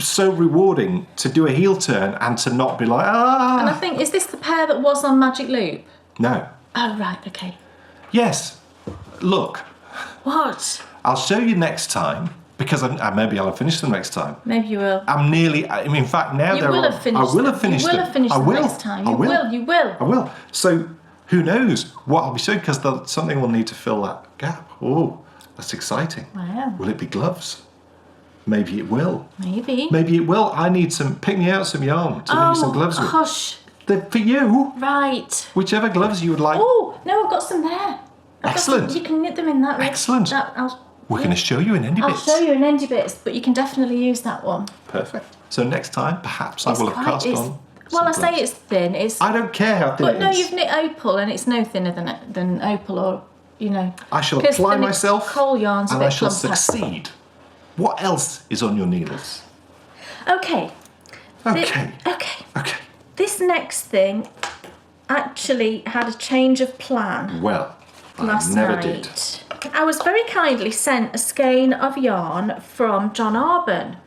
so rewarding to do a heel turn and to not be like, ah! And I think, is this the pair that was on Magic Loop? No. Oh, right, okay. Yes. Look. What? I'll show you next time because maybe I'll have finished them next time. Maybe you will. I'm nearly, I mean, in fact, now You will have finished them. I will have finished them. You will have finished them next time. You will. I will. So, who knows what I'll be showing because something will need to fill that gap. Oh, that's exciting. Wow. Will it be gloves? Maybe it will. Maybe. Maybe it will. I need pick me out some yarn to make some gloves with. Hush. They're for you. Right. Whichever gloves you would like. Oh, no, I've got some there. Excellent. You can knit them in that. Excellent. We're going to show you an Endy Bits. I'll show you an Endy Bits, but you can definitely use that one. Perfect. So next time, perhaps I will have cast on. Well, I some say gloves. it's thin. I don't care how thin it is. But no, you've knit opal, and it's no thinner than opal, or you know. I shall apply myself, coal yarn's and a bit I shall plumper. succeed. What else is on your needles? Okay. Okay. Okay. This next thing actually had a change of plan. Well, Last I never night. did. I was very kindly sent a skein of yarn from John Arben.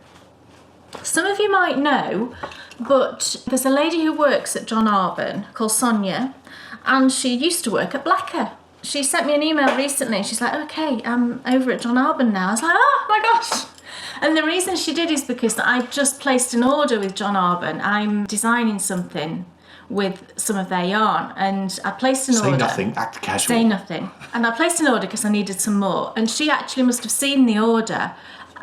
Some of you might know, but there's a lady who works at John Arben called Sonia, and she used to work at Blacker. She sent me an email recently and she's like, okay, I'm over at John Arben now. I was like, oh my gosh. And the reason she did is because I just placed an order with John Arben. I'm designing something with some of their yarn, and I placed an order. Say nothing, act casual. Say nothing. And I placed an order because I needed some more. And she actually must have seen the order,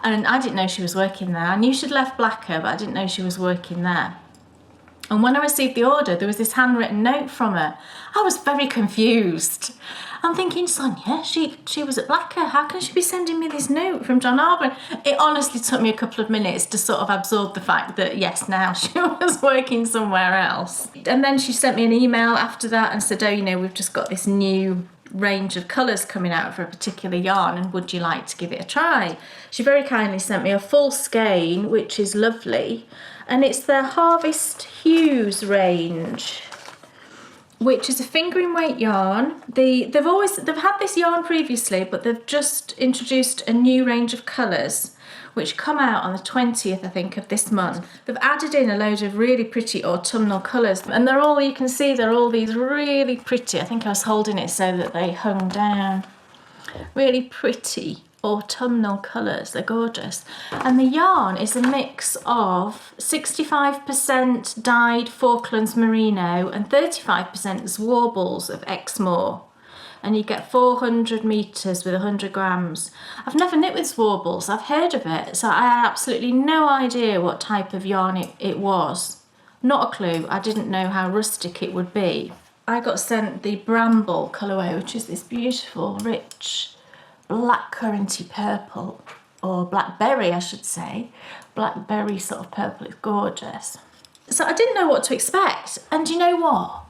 and I didn't know she was working there. I knew she'd left Blacker, but I didn't know she was working there. And when I received the order, there was this handwritten note from her. I was very confused. I'm thinking, Sonia, she was at Blacker. How can she be sending me this note from John Arben? It honestly took me a couple of minutes to sort of absorb the fact that, yes, now she was working somewhere else. And then she sent me an email after that and said, oh, you know, we've just got this new range of colours coming out for a particular yarn, and would you like to give it a try? She very kindly sent me a full skein, which is lovely, and it's their Harvest Hues range, which is a fingering weight yarn. They've had this yarn previously, but they've just introduced a new range of colours which come out on the 20th, I think, of this month. They've added in a load of really pretty autumnal colours, and they're all, you can see, they're all these really pretty. I think I was holding it so that they hung down. Really pretty autumnal colours, they're gorgeous. And the yarn is a mix of 65% dyed Falklands Merino and 35% Warbles of Exmoor. And you get 400 metres with 100 grams. I've never knit with Warbles, I've heard of it, so I had absolutely no idea what type of yarn it was. Not a clue, I didn't know how rustic it would be. I got sent the Bramble colourway, which is this beautiful, rich, blackcurranty purple, or blackberry I should say. Blackberry sort of purple, it's gorgeous. So I didn't know what to expect, and you know what?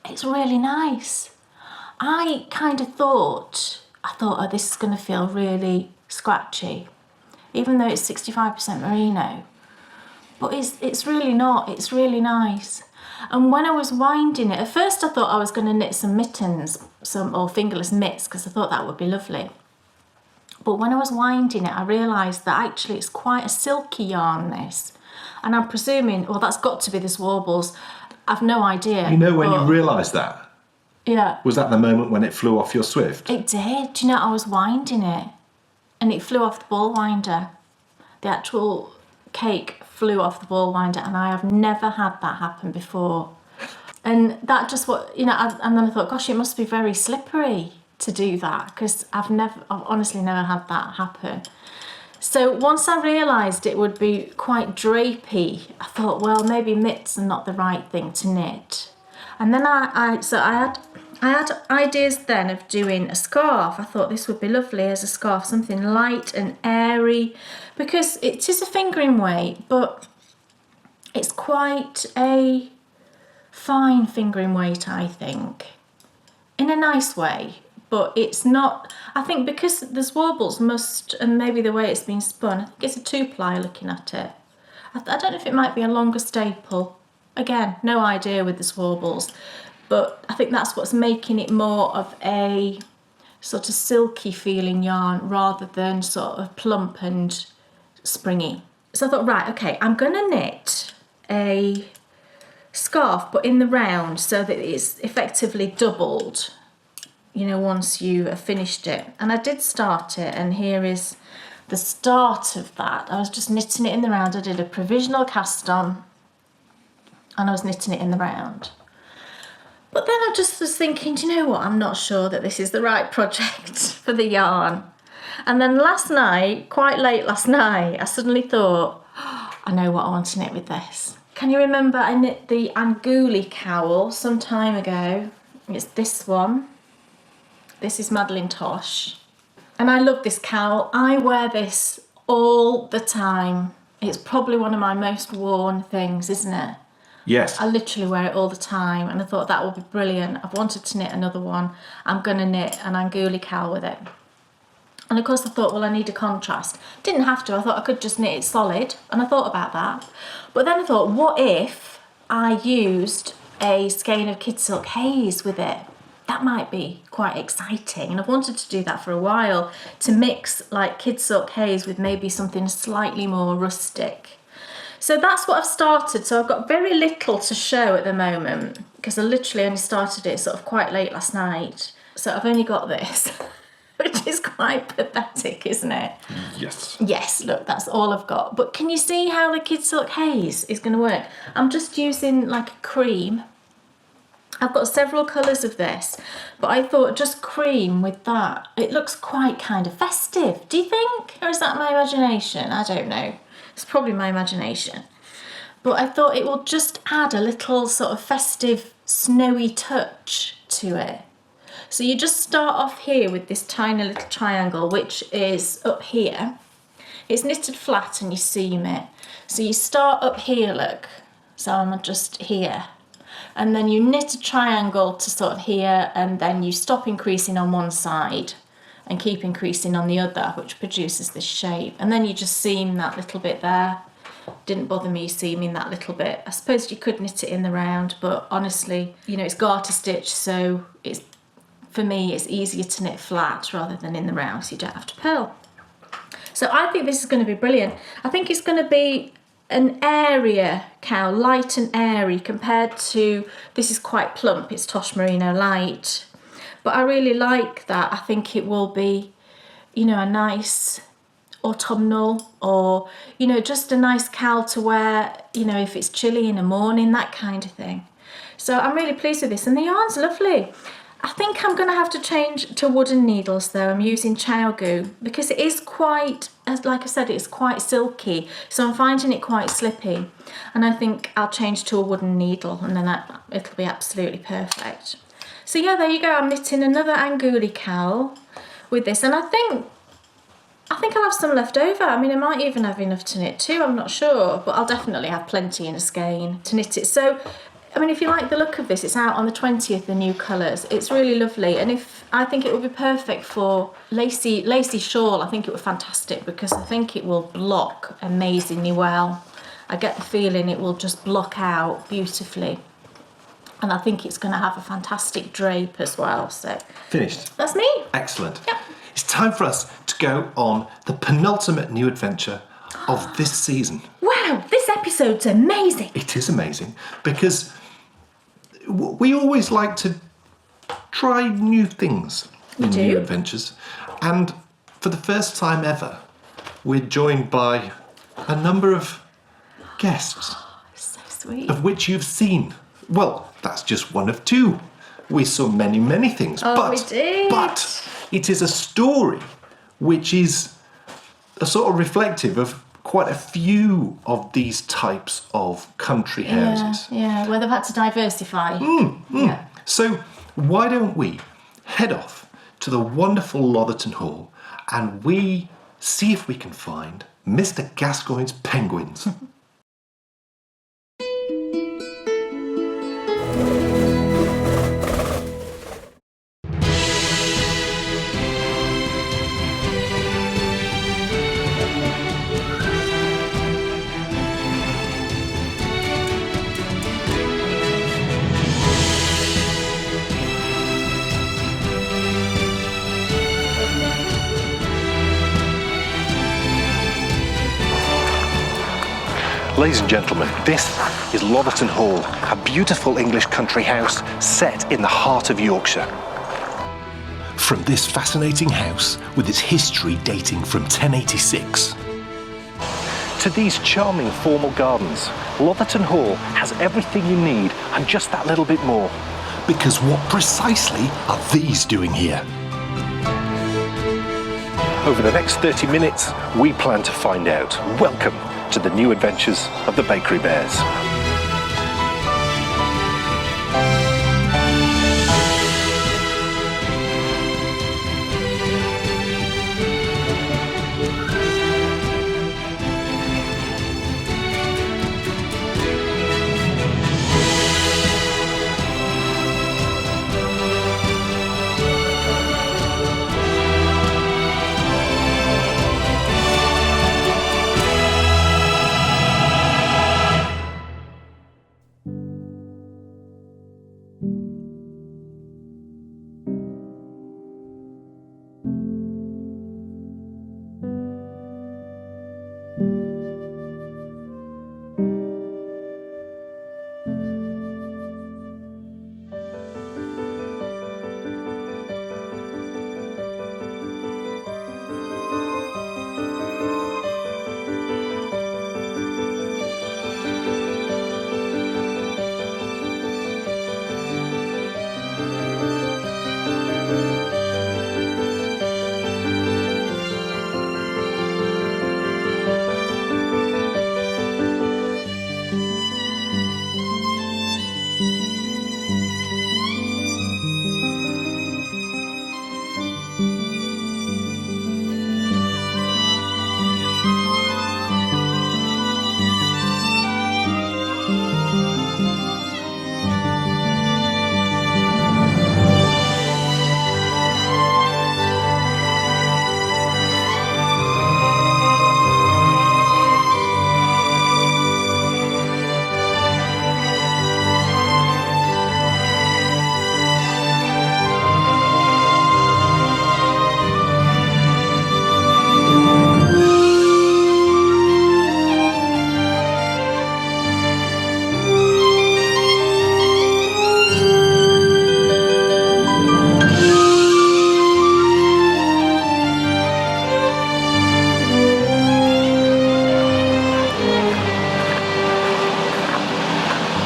It's really nice. I kind of thought, oh, this is going to feel really scratchy, even though it's 65% merino. But it's really not, it's really nice. And when I was winding it, at first I thought I was going to knit some mittens, or fingerless mitts, because I thought that would be lovely. But when I was winding it, I realised that actually it's quite a silky yarn, this. And I'm presuming, well, that's got to be this Warbles. I've no idea. You know when you realised that? Yeah. Was that the moment when it flew off your Swift? It did. Do you know, I was winding it and it flew off the ball winder. The actual cake flew off the ball winder, and I have never had that happen before. And that just and then I thought, gosh, it must be very slippery to do that, because I've honestly never had that happen. So once I realised it would be quite drapey, I thought, well, maybe mitts are not the right thing to knit. And then I had ideas then of doing a scarf. I thought this would be lovely as a scarf, something light and airy, because it is a fingering weight, but quite a fine fingering weight, I think, in a nice way. But it's not, I think because the warbles and maybe the way it's been spun, I think it's a 2-ply looking at it. I don't know if it might be a longer staple. Again, no idea with the warbles, but I think that's what's making it more of a sort of silky feeling yarn rather than sort of plump and springy. So I thought, right, okay, I'm gonna knit a scarf, but in the round so that it's effectively doubled, you know, once you have finished it. And I did start it, and here is the start of that. I was just knitting it in the round. I did a provisional cast on and I was knitting it in the round. But then I just was thinking, do you know what? I'm not sure that this is the right project for the yarn. And then last night, quite late last night, I suddenly thought, oh, I know what I want to knit with this. Can you remember I knit the Anguli cowl some time ago? It's this one. This is Madeline Tosh. And I love this cowl. I wear this all the time. It's probably one of my most worn things, isn't it? Yes. I literally wear it all the time, and I thought that would be brilliant. I've wanted to knit another one. I'm going to knit an Anguli cowl with it. And of course I thought, well, I need a contrast. Didn't have to. I thought I could just knit it solid, and I thought about that. But then I thought, what if I used a skein of Kid Silk Haze with it? That might be quite exciting, and I've wanted to do that for a while, to mix like Kid Silk Haze with maybe something slightly more rustic. So that's what I've started. So I've got very little to show at the moment because I literally only started it sort of quite late last night. So I've only got this, which is quite pathetic, isn't it? Yes. Yes, look, that's all I've got. But can you see how the Kid Silk Haze is going to work? I'm just using like a cream. I've got several colours of this, but I thought just cream with that. It looks quite kind of festive, do you think? Or is that my imagination? I don't know. It's probably my imagination. But I thought it will just add a little sort of festive, snowy touch to it. So you just start off here with this tiny little triangle, which is up here. It's knitted flat and you seam it. So you start up here, look. So I'm just here. And then you knit a triangle to sort of here, and then you stop increasing on one side and keep increasing on the other, which produces this shape. And then you just seam that little bit there. Didn't bother me seaming that little bit. I suppose you could knit it in the round, but honestly, you know, it's garter stitch, so it's, for me, it's easier to knit flat rather than in the round, so you don't have to purl. So I think this is going to be brilliant. I think it's going to be an airier cowl, light and airy, compared to, this is quite plump, it's Tosh Merino Light. But I really like that. I think it will be, you know, a nice autumnal, or, you know, just a nice cowl to wear, you know, if it's chilly in the morning, that kind of thing. So I'm really pleased with this, and the yarn's lovely. I think I'm going to have to change to wooden needles though. I'm using Chowgoo because it is quite, as like I said, it's quite silky, so I'm finding it quite slippy, and I think I'll change to a wooden needle, and then it'll be absolutely perfect. So yeah, there you go. I'm knitting another Anguli cowl with this, and I think I'll have some left over. I mean, I might even have enough to knit too, I'm not sure, but I'll definitely have plenty in a skein to knit it. So, I mean, if you like the look of this, it's out on the 20th, the new colours. It's really lovely, and I think it would be perfect for lacy shawl. I think it would be fantastic because I think it will block amazingly well. I get the feeling it will just block out beautifully. And I think it's going to have a fantastic drape as well. So Finished. That's me. Excellent. Yep. It's time for us to go on the penultimate new adventure of this season. Wow, this episode's amazing. It is amazing because we always like to try new things in new adventures. And for the first time ever, we're joined by a number of guests. So sweet. Of which you've seen. Well, that's just one of two. We saw many, many things. We did. But it is a story which is a sort of reflective of quite a few of these types of country houses. Yeah, where they've had to diversify. Yeah. So why don't we head off to the wonderful Lotherton Hall and we see if we can find Mr. Gascoignes Penguins. Ladies and gentlemen, this is Lotherton Hall, a beautiful English country house set in the heart of Yorkshire. From this fascinating house, with its history dating from 1086, to these charming formal gardens, Lotherton Hall has everything you need and just that little bit more. Because what precisely are these doing here? Over the next 30 minutes, we plan to find out. Welcome to the new adventures of the Bakery Bears.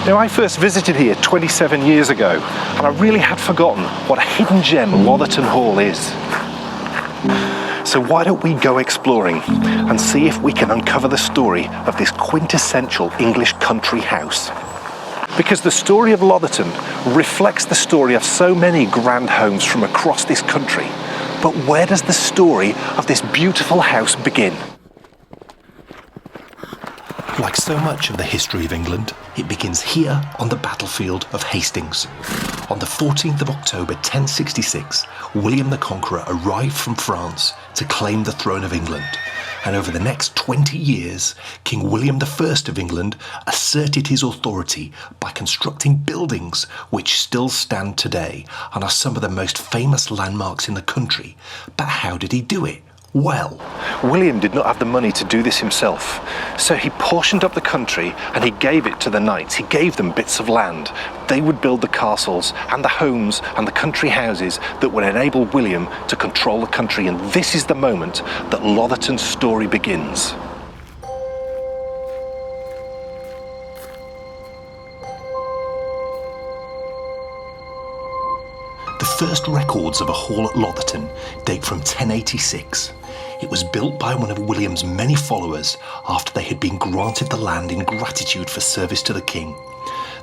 Now, I first visited here 27 years ago, and I really had forgotten what a hidden gem Lotherton Hall is. So why don't we go exploring and see if we can uncover the story of this quintessential English country house. Because the story of Lotherton reflects the story of so many grand homes from across this country. But where does the story of this beautiful house begin? Like so much of the history of England, it begins here on the battlefield of Hastings. On the 14th of October 1066, William the Conqueror arrived from France to claim the throne of England. And over the next 20 years, King William I of England asserted his authority by constructing buildings which still stand today and are some of the most famous landmarks in the country. But how did he do it? Well, William did not have the money to do this himself, so he portioned up the country and he gave it to the knights. He gave them bits of land. They would build the castles and the homes and the country houses that would enable William to control the country, and this is the moment that Lotherton's story begins. The first records of a hall at Lotherton date from 1086. It was built by one of William's many followers after they had been granted the land in gratitude for service to the king.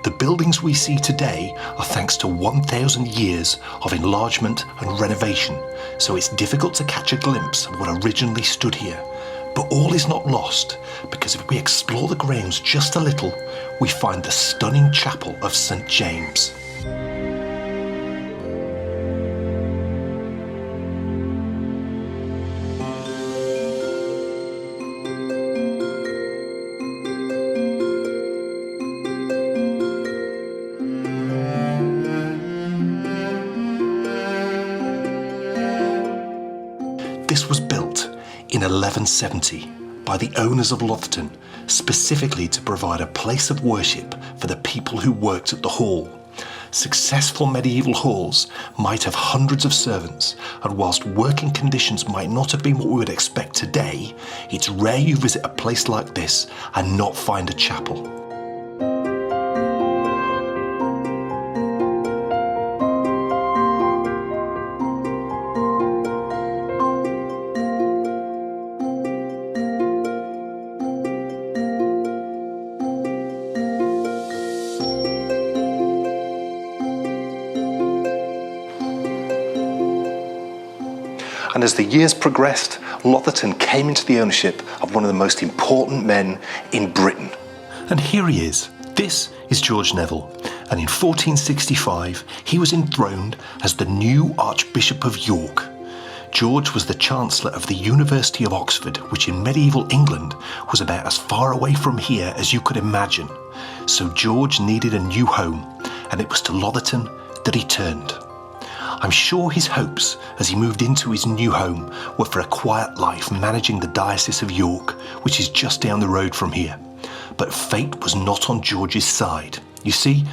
The buildings we see today are thanks to 1,000 years of enlargement and renovation, so it's difficult to catch a glimpse of what originally stood here. But all is not lost, because if we explore the grounds just a little, we find the stunning chapel of St. James. This was built in 1170 by the owners of Lotherton specifically to provide a place of worship for the people who worked at the hall. Successful medieval halls might have hundreds of servants, and whilst working conditions might not have been what we would expect today, it's rare you visit a place like this and not find a chapel. And as the years progressed, Lotherton came into the ownership of one of the most important men in Britain. And here he is. This is George Neville. And in 1465, he was enthroned as the new Archbishop of York. George was the Chancellor of the University of Oxford, which in medieval England was about as far away from here as you could imagine. So George needed a new home, and it was to Lotherton that he turned. I'm sure his hopes as he moved into his new home were for a quiet life managing the Diocese of York, which is just down the road from here. But fate was not on George's side. You see,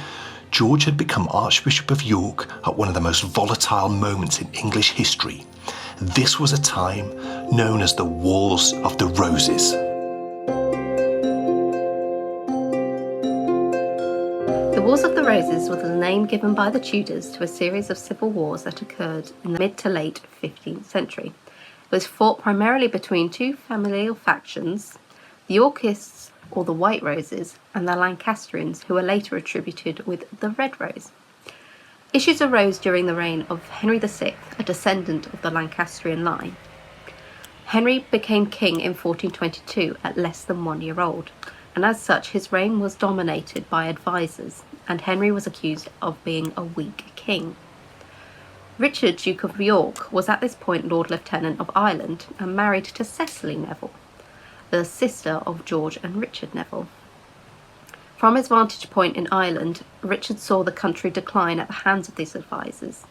George had become Archbishop of York at one of the most volatile moments in English history. This was a time known as the Wars of the Roses. The Wars of the Roses was the name given by the Tudors to a series of civil wars that occurred in the mid to late 15th century. It was fought primarily between two familial factions, the Yorkists, or the White Roses, and the Lancastrians, who were later attributed with the Red Rose. Issues arose during the reign of Henry VI, a descendant of the Lancastrian line. Henry became king in 1422 at less than 1 year old, and as such his reign was dominated by advisors, and Henry was accused of being a weak king. Richard, Duke of York, was at this point Lord Lieutenant of Ireland and married to Cecily Neville, the sister of George and Richard Neville. From his vantage point in Ireland, Richard saw the country decline at the hands of these advisors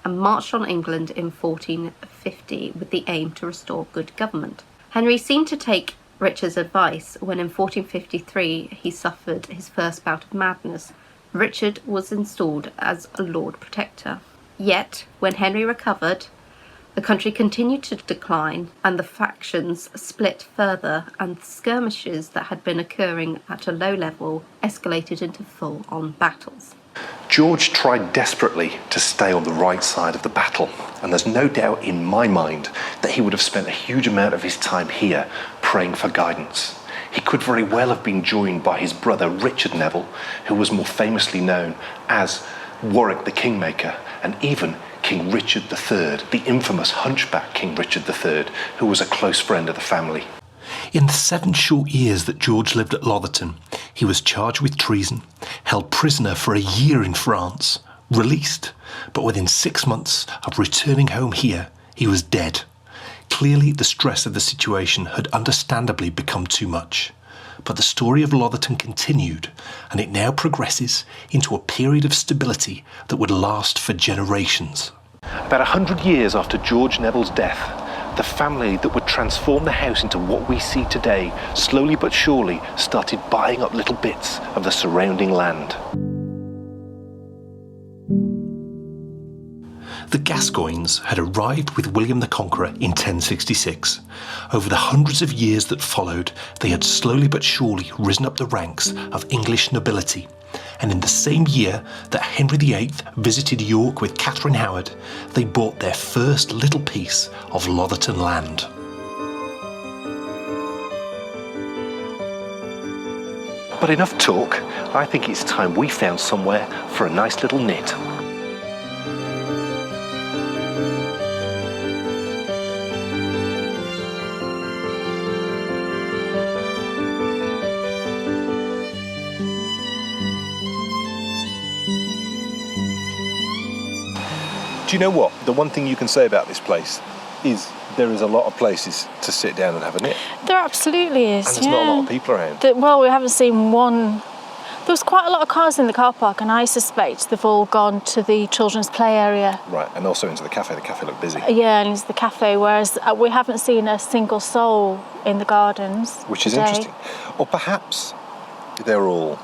and marched on England in 1450 with the aim to restore good government. Henry seemed to take Richard's advice when in 1453 he suffered his first bout of madness. Richard was installed as a Lord Protector. Yet, when Henry recovered, the country continued to decline and the factions split further, and skirmishes that had been occurring at a low level escalated into full-on battles. George tried desperately to stay on the right side of the battle, and there's no doubt in my mind that he would have spent a huge amount of his time here praying for guidance. He could very well have been joined by his brother Richard Neville, who was more famously known as Warwick the Kingmaker, and even King Richard III, the infamous hunchback King Richard III, who was a close friend of the family. In the 7 short years that George lived at Lotherton, he was charged with treason, held prisoner for a year in France, released, but within 6 months of returning home here, he was dead. Clearly, the stress of the situation had understandably become too much. But the story of Lotherton continued, and it now progresses into a period of stability that would last for generations. About 100 years after George Neville's death, the family that would transform the house into what we see today slowly but surely started buying up little bits of the surrounding land. The Gascoignes had arrived with William the Conqueror in 1066. Over the hundreds of years that followed, they had slowly but surely risen up the ranks of English nobility. And in the same year that Henry VIII visited York with Catherine Howard, they bought their first little piece of Lotherton land. But enough talk. I think it's time we found somewhere for a nice little knit. Do you know what? The one thing you can say about this place is there is a lot of places to sit down and have a knit. There absolutely is, And there's not a lot of people around. Well, we haven't seen one There was quite a lot of cars in the car park, and I suspect they've all gone to the children's play area. Right, and also into the cafe. The cafe looked busy. Yeah, and it's the cafe, whereas we haven't seen a single soul in the gardens. Which is today. interesting. Or perhaps they're all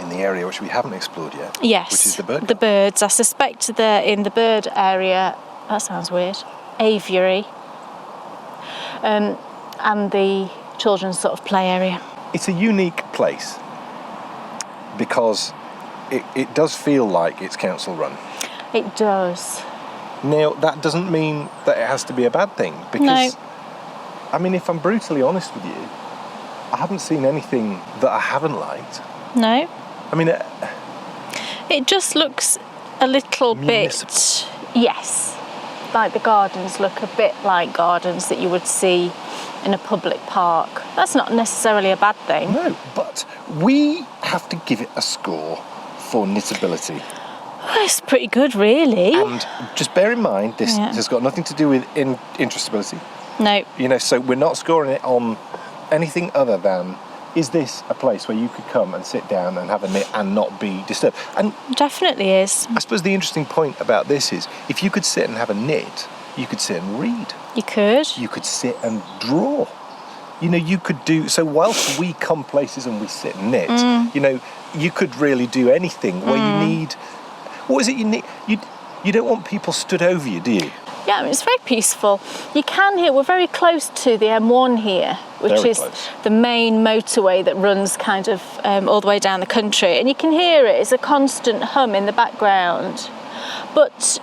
in the area which we haven't explored yet. Yes. Which is the bird. The birds. I suspect they're in the bird area. That sounds weird. Aviary. And the children's sort of play area. It's a unique place because it does feel like it's council run. It does. Now, that doesn't mean that it has to be a bad thing, because, I mean, if I'm brutally honest with you, I haven't seen anything that I haven't liked. No. I mean, It just looks a little Municipal. bit... Yes. Like the gardens look a bit like gardens that you would see in a public park. That's not necessarily a bad thing. no, but we have to give it a score for knittability. It's pretty good, really. And just bear in mind, this Yeah. has got nothing to do with interestability. No. You know, so we're not scoring it on anything other than, is this a place where you could come and sit down and have a knit and not be disturbed? And Definitely is. I suppose the interesting point about this is, if you could sit and have a knit, you could sit and read. You could. You could sit and draw. You know, you could do, so whilst we come places and we sit and knit, you know, you could really do anything where you need, what is it you need? You don't want people stood over you, do you? Yeah, I mean, it's very peaceful. You can hear, we're very close to the M1 here, which Very is close. the main motorway that runs kind of all the way down the country. And you can hear it, it's a constant hum in the background. But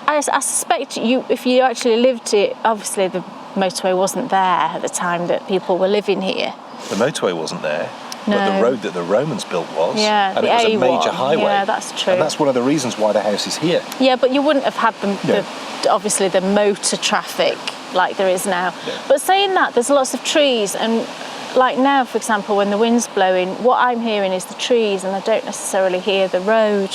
I suspect if you actually lived here, obviously the motorway wasn't there at the time that people were living here. The motorway wasn't there, but the No. road that the Romans built was. Yeah, and the it was a A1. major highway. Yeah, that's true. And that's one of the reasons why the house is here. Yeah, but you wouldn't have had No. obviously the motor traffic like there is now. No. But saying that, there's lots of trees, and like now, for example, when the wind's blowing, what I'm hearing is the trees, and I don't necessarily hear the road.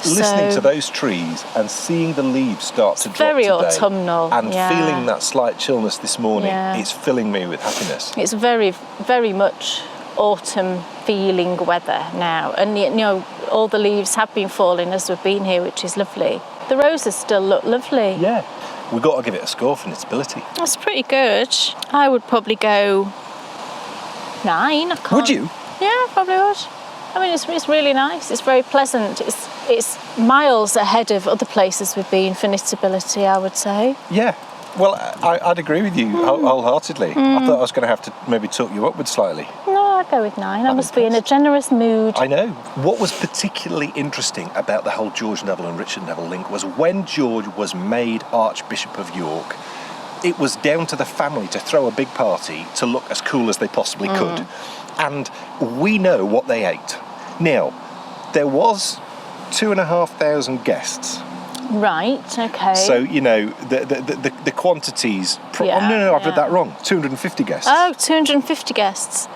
Listening So- to those trees and seeing the leaves start to drop very today, autumnal, and yeah. feeling that slight chillness this morning, Yeah. it's filling me with happiness. It's very, very much autumn feeling weather now, and you know all the leaves have been falling as we've been here, which is lovely. The roses still look lovely. Yeah, we've got to give it a score for knittability. That's pretty good. I would probably go 9. I can't... Would you? Yeah, I probably would. I mean, it's really nice. It's very pleasant. It's miles ahead of other places we've been for knittability, I would say. Yeah. Well, I'd agree with you wholeheartedly. I thought I was going to have to maybe talk you upwards slightly. No, I'd go with 9. I must be in a generous mood. I know. What was particularly interesting about the whole George Neville and Richard Neville link was when George was made Archbishop of York, it was down to the family to throw a big party to look as cool as they possibly could. And we know what they ate. Now, there was 2,500 guests. Right, okay. So, you know, the quantities... Yeah, oh, no, I've read yeah. that wrong. 250 guests. Oh, 250 guests.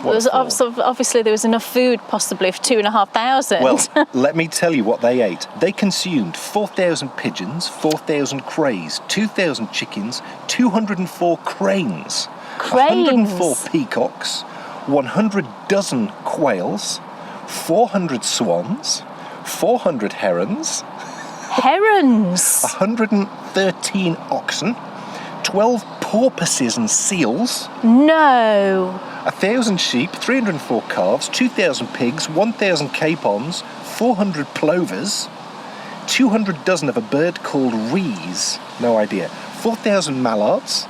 What There was for? obviously there was enough food possibly for 2,500. Well, let me tell you what they ate. They consumed 4,000 pigeons, 4,000 crays, 2,000 chickens, 204 cranes, 104 peacocks, 100 dozen quails, 400 swans, 400 herons, Herons. 113 oxen, 12 porpoises and seals, No. 1,000 sheep, 304 calves, 2,000 pigs, 1,000 capons, 400 plovers, 200 dozen of a bird called rees, no idea, 4,000 mallards,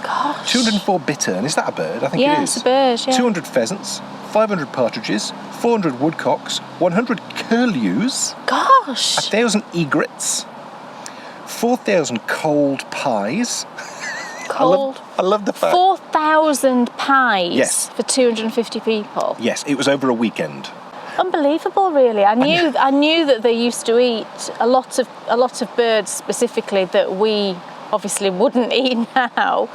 Gosh. 204 bittern, is that a bird? I think Yeah, it is. it's a bird, yeah. 200 pheasants, 500 partridges, 400 woodcocks, 100 curlews, Gosh. 1,000 egrets, 4,000 cold pies. Cold. I love the fact. 4,000 pies Yes. for 250 people. Yes, it was over a weekend. Unbelievable, really. I knew that they used to eat a lot of birds specifically that we obviously wouldn't eat now.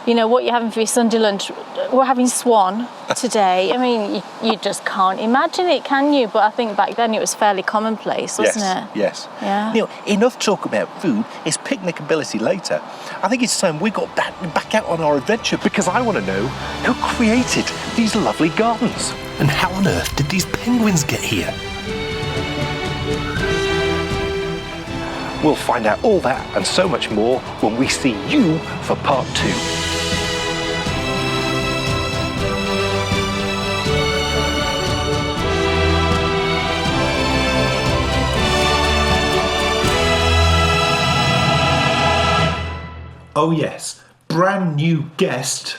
you know, what you're having for your Sunday lunch. We're having swan today. I mean, you just can't imagine it, can you? But I think back then it was fairly commonplace, wasn't it? Yes. Yeah. Neil, enough talk about food. It's picnicability later. I think it's time we got back out on our adventure, because I want to know who created these lovely gardens and how on earth did these penguins get here? We'll find out all that and so much more when we see you for part 2. Oh yes, brand new guest,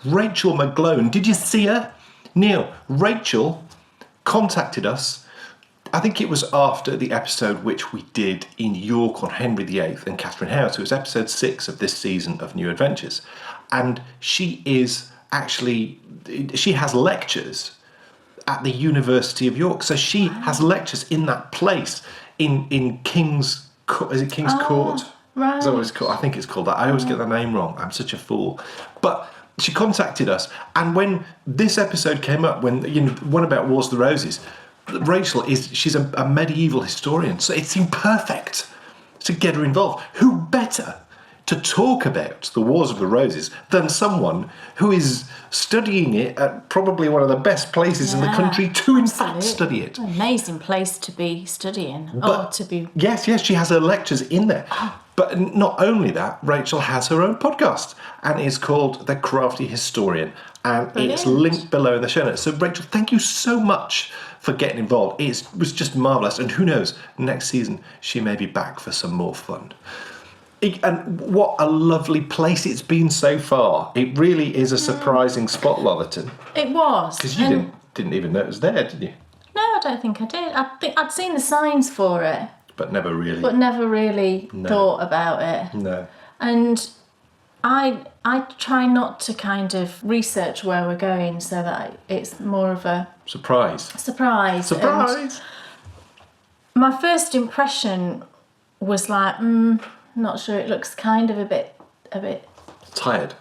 Rachel McGlone. Did you see her? Neil, Rachel contacted us. I think it was after the episode which we did in York on Henry VIII and Catherine Howe. So it was episode 6 of this season of New Adventures. And she has lectures at the University of York. So she has lectures in that place in King's Court. Is it King's Court? Right. Is that what it's called? I think it's called that. I always get the name wrong. I'm such a fool. But she contacted us, and when this episode came up, when one about Wars of the Roses, Rachel she's a medieval historian, so it seemed perfect to get her involved. Who better to talk about the Wars of the Roses than someone who is studying it at probably one of the best places in the country to in fact study it. An amazing place to be studying. Yes, she has her lectures in there. But not only that, Rachel has her own podcast, and it's called The Crafty Historian, and it's linked below in the show notes. So Rachel, thank you so much for getting involved. It was just marvellous, and who knows, next season she may be back for some more fun. And what a lovely place it's been so far. It really is a surprising spot, Lotherton. It was. Because you didn't even know it was there, did you? No, I don't think I did. I think I'd seen the signs for it. But never really thought about it. No. And I try not to kind of research where we're going so that it's more of a surprise. And my first impression was like, not sure. It looks kind of a bit tired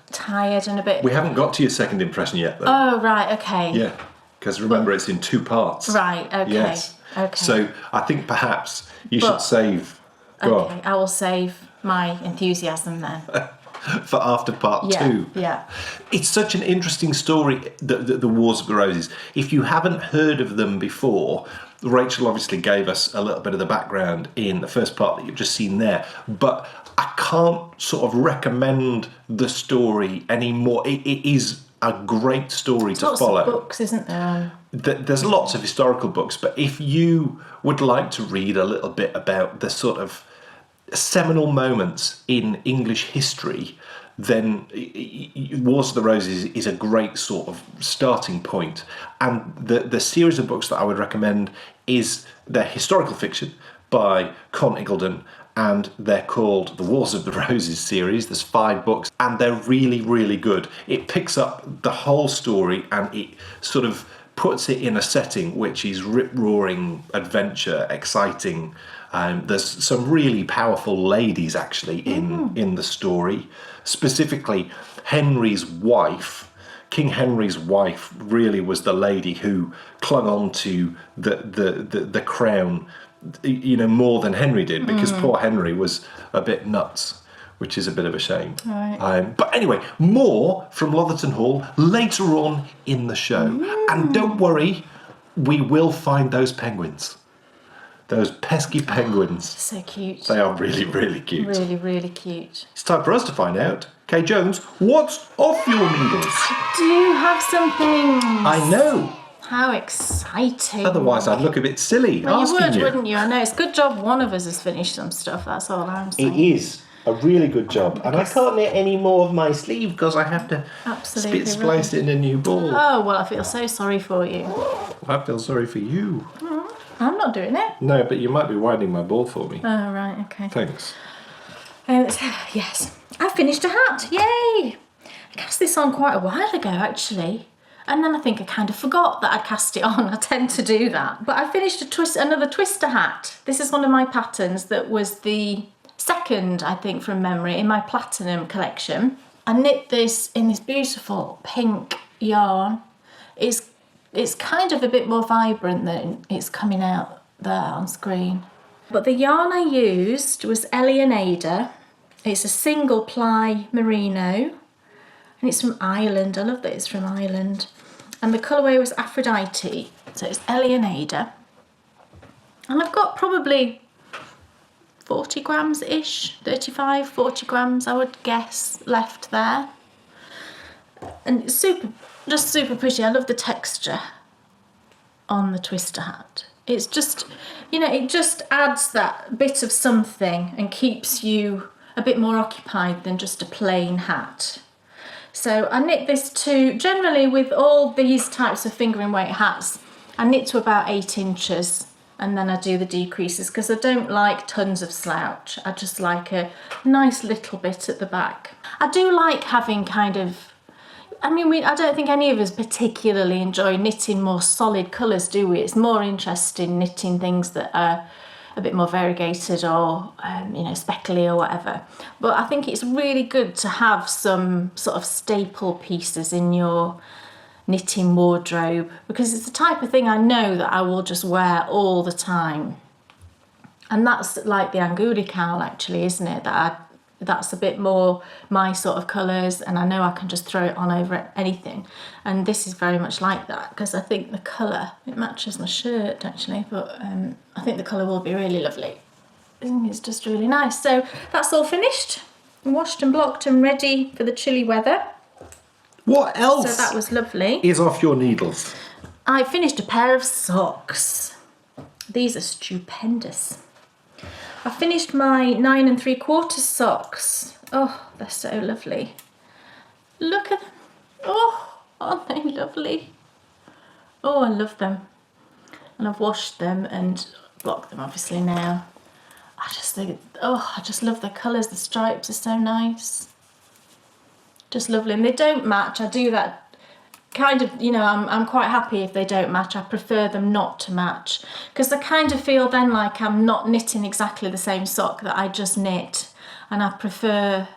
and a bit. We haven't got to your second impression yet, though. Oh right, okay. Yeah, because remember it's in 2 parts. Right. Okay. Yes. Okay. So I think perhaps you should save. Okay, I will save my enthusiasm then. For after part 2. Yeah. It's such an interesting story, the Wars of the Roses. If you haven't heard of them before, Rachel obviously gave us a little bit of the background in the first part that you've just seen there, but I can't sort of recommend the story anymore. It is a great story to follow. Lots of books, isn't there? There's lots of historical books, but if you would like to read a little bit about the sort of seminal moments in English history, then Wars of the Roses is a great sort of starting point. And the series of books that I would recommend is the historical fiction by Con Iggulden, and they're called the Wars of the Roses series. There's 5 books, and they're really, really good. It picks up the whole story, and it sort of puts it in a setting which is rip-roaring adventure, exciting. There's some really powerful ladies actually in the story. Specifically, Henry's wife, King Henry's wife, really was the lady who clung on to the crown, more than Henry did, because poor Henry was a bit nuts, which is a bit of a shame. Right. But anyway, more from Lotherton Hall later on in the show. And don't worry, we will find those penguins. Those pesky penguins. So cute. They are really, really cute. Really, really cute. It's time for us to find out. Kay Jones, what's off your needles? I do have some things. I know. How exciting. Otherwise, I'd look a bit silly Well, asking you would, you. wouldn't you? I know. It's a good job one of us has finished some stuff. That's all I'm saying. It is a really good job. And I can't knit any more of my sleeve because I have to splice it in a new ball. Oh, well, I feel so sorry for you. I feel sorry for you. I'm not doing it. No, but you might be winding my ball for me. Oh, right, okay. Thanks. Yes, I finished a hat. Yay! I cast this on quite a while ago, actually. And then I think I kind of forgot that I'd cast it on. I tend to do that. But I finished another twister hat. This is one of my patterns that was the second, I think, from memory in my platinum collection. I knit this in this beautiful pink yarn. It's kind of a bit more vibrant than it's coming out there on screen. But the yarn I used was Bryonybear. It's a single ply merino, and it's from Ireland. I love that it's from Ireland. And the colourway was Aphrodite, so it's Bryonybear. And I've got probably 40 grams-ish, 35, 40 grams, I would guess, left there. And it's just super pretty. I love the texture on the twister hat. It's just, you know, it just adds that bit of something and keeps you a bit more occupied than just a plain hat. So I knit this to, generally with all these types of fingering weight hats, I knit to about 8 inches and then I do the decreases because I don't like tons of slouch. I just like a nice little bit at the back. I do like having kind of, I mean, I don't think any of us particularly enjoy knitting more solid colours, do we? It's more interesting knitting things that are a bit more variegated or, you know, speckly or whatever. But I think it's really good to have some sort of staple pieces in your knitting wardrobe because it's the type of thing I know that I will just wear all the time. And that's like the Anguli cowl actually, isn't it? That's a bit more my sort of colours and I know I can just throw it on over anything. And this is very much like that because I think the colour, it matches my shirt actually, but I think the colour will be really lovely. I think it's just really nice. So that's all finished, washed and blocked and ready for the chilly weather. What else So that was lovely. is off your needles? I finished a pair of socks. These are stupendous. I finished my 9 3/4 socks. Oh, they're so lovely. Look at them. Oh, aren't they lovely? Oh, I love them. And I've washed them and blocked them obviously now. I just think, oh, I just love the colours. The stripes are so nice. Just lovely. And they don't match. I do that kind of, you know, I'm quite happy if they don't match. I prefer them not to match because I kind of feel then like I'm not knitting exactly the same sock that I just knit, and I prefer,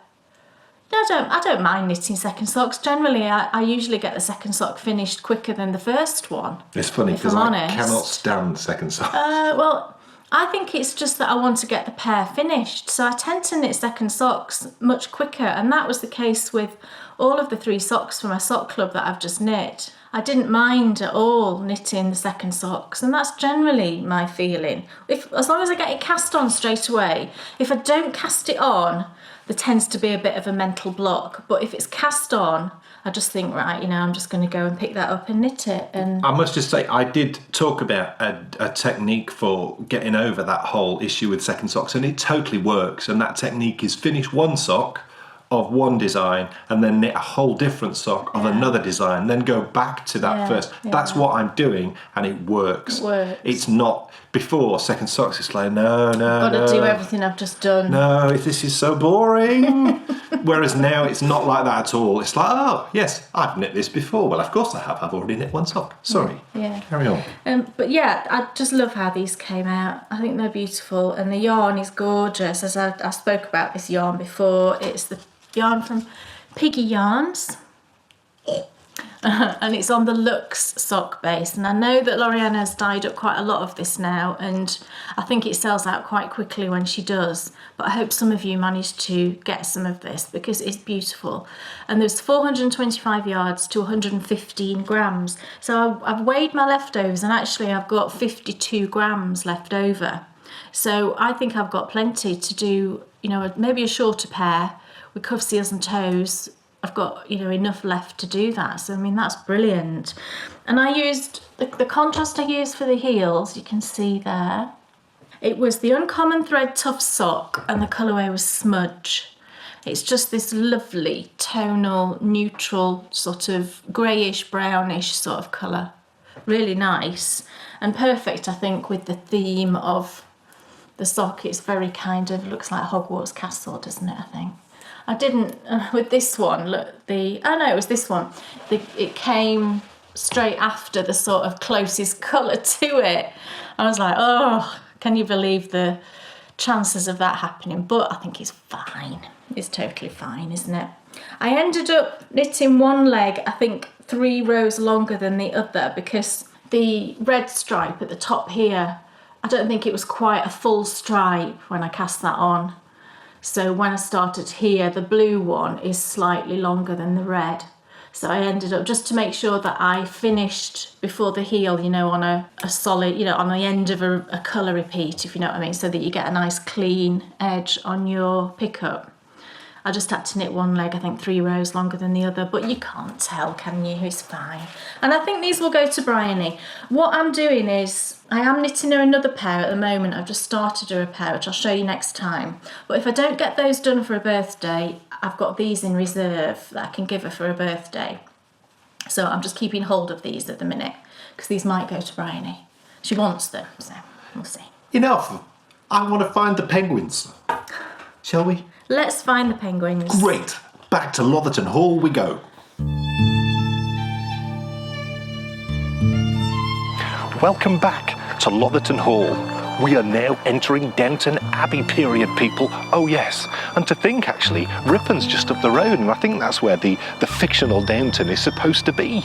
I don't mind knitting second socks. Generally I usually get the second sock finished quicker than the first one. It's funny if because I'm I honest. cannot stand second socks. Well, I think it's just that I want to get the pair finished, so I tend to knit second socks much quicker, and that was the case with all of the 3 socks from my sock club that I've just knit. I didn't mind at all knitting the second socks, and that's generally my feeling. As long as I get it cast on straight away. If I don't cast it on, there tends to be a bit of a mental block, but if it's cast on, I just think, right, you know, I'm just going to go and pick that up and knit it. And I must just say, I did talk about a technique for getting over that whole issue with second socks, and it totally works. And that technique is finish one sock of one design and then knit a whole different sock of another design, then go back to that first. That's what I'm doing, and it works. It works. It's not before second socks. It's like I've got to do everything I've just done. No, this is so boring. Whereas now it's not like that at all. It's like, oh yes, I've knit this before. Well, of course I have. I've already knit one sock. Sorry. Yeah. Carry on. But yeah, I just love how these came out. I think they're beautiful, and the yarn is gorgeous. As I spoke about this yarn before, it's the yarn from Piggy Yarns. And it's on the Luxe sock base, and I know that Loriana has dyed up quite a lot of this now, and I think it sells out quite quickly when she does, but I hope some of you managed to get some of this because it's beautiful. And there's 425 yards to 115 grams, so I've weighed my leftovers, and actually I've got 52 grams left over, so I think I've got plenty to do, you know, maybe a shorter pair with cuff seals and toes. I've got, you know, enough left to do that. So, I mean, that's brilliant. And I used, the contrast I used for the heels, you can see there. It was the Uncommon Thread Tough Sock, and the colourway was Smudge. It's just this lovely, tonal, neutral, sort of greyish, brownish sort of colour. Really nice. And perfect, I think, with the theme of the sock. It's very kind of, looks like Hogwarts Castle, doesn't it, I think? I didn't, with this one, look, it was this one. It came straight after the sort of closest colour to it. I was like, oh, can you believe the chances of that happening? But I think it's fine. It's totally fine, isn't it? I ended up knitting one leg, I think 3 rows longer than the other, because the red stripe at the top here, I don't think it was quite a full stripe when I cast that on. So when I started here, the blue one is slightly longer than the red. So I ended up, just to make sure that I finished before the heel, you know, on a solid, you know, on the end of a colour repeat, if you know what I mean, so that you get a nice clean edge on your pickup. I just had to knit one leg, I think 3 rows longer than the other, but you can't tell, can you? It's fine. And I think these will go to Bryony. What I'm doing is, I am knitting her another pair at the moment. I've just started her a pair, which I'll show you next time. But if I don't get those done for a birthday, I've got these in reserve that I can give her for a birthday. So I'm just keeping hold of these at the minute, because these might go to Bryony. She wants them, so we'll see. Enough. I want to find the penguins. Shall we? Let's find the penguins. Great. Back to Lotherton Hall we go. Welcome back to Lotherton Hall. We are now entering Downton Abbey period, people. Oh yes, and to think actually, Ripon's just up the road, and I think that's where the fictional Downton is supposed to be.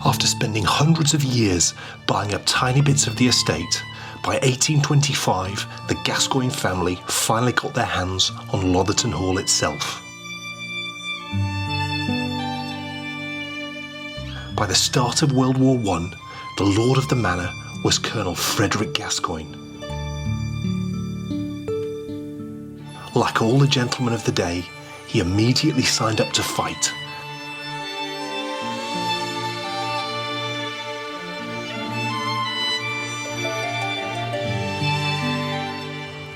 After spending hundreds of years buying up tiny bits of the estate, by 1825 the Gascoignes family finally got their hands on Lotherton Hall itself. By the start of World War I, the lord of the manor was Colonel Frederick Gascoigne. Like all the gentlemen of the day, he immediately signed up to fight.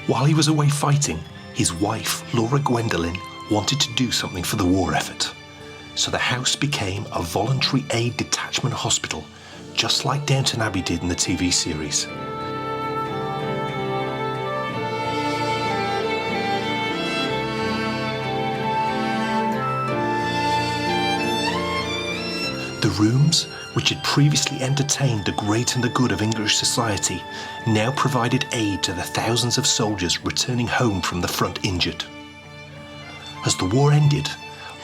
While he was away fighting, his wife, Laura Gwendolen, wanted to do something for the war effort. So the house became a voluntary aid detachment hospital, just like Downton Abbey did in the TV series. The rooms, which had previously entertained the great and the good of English society, now provided aid to the thousands of soldiers returning home from the front injured. As the war ended,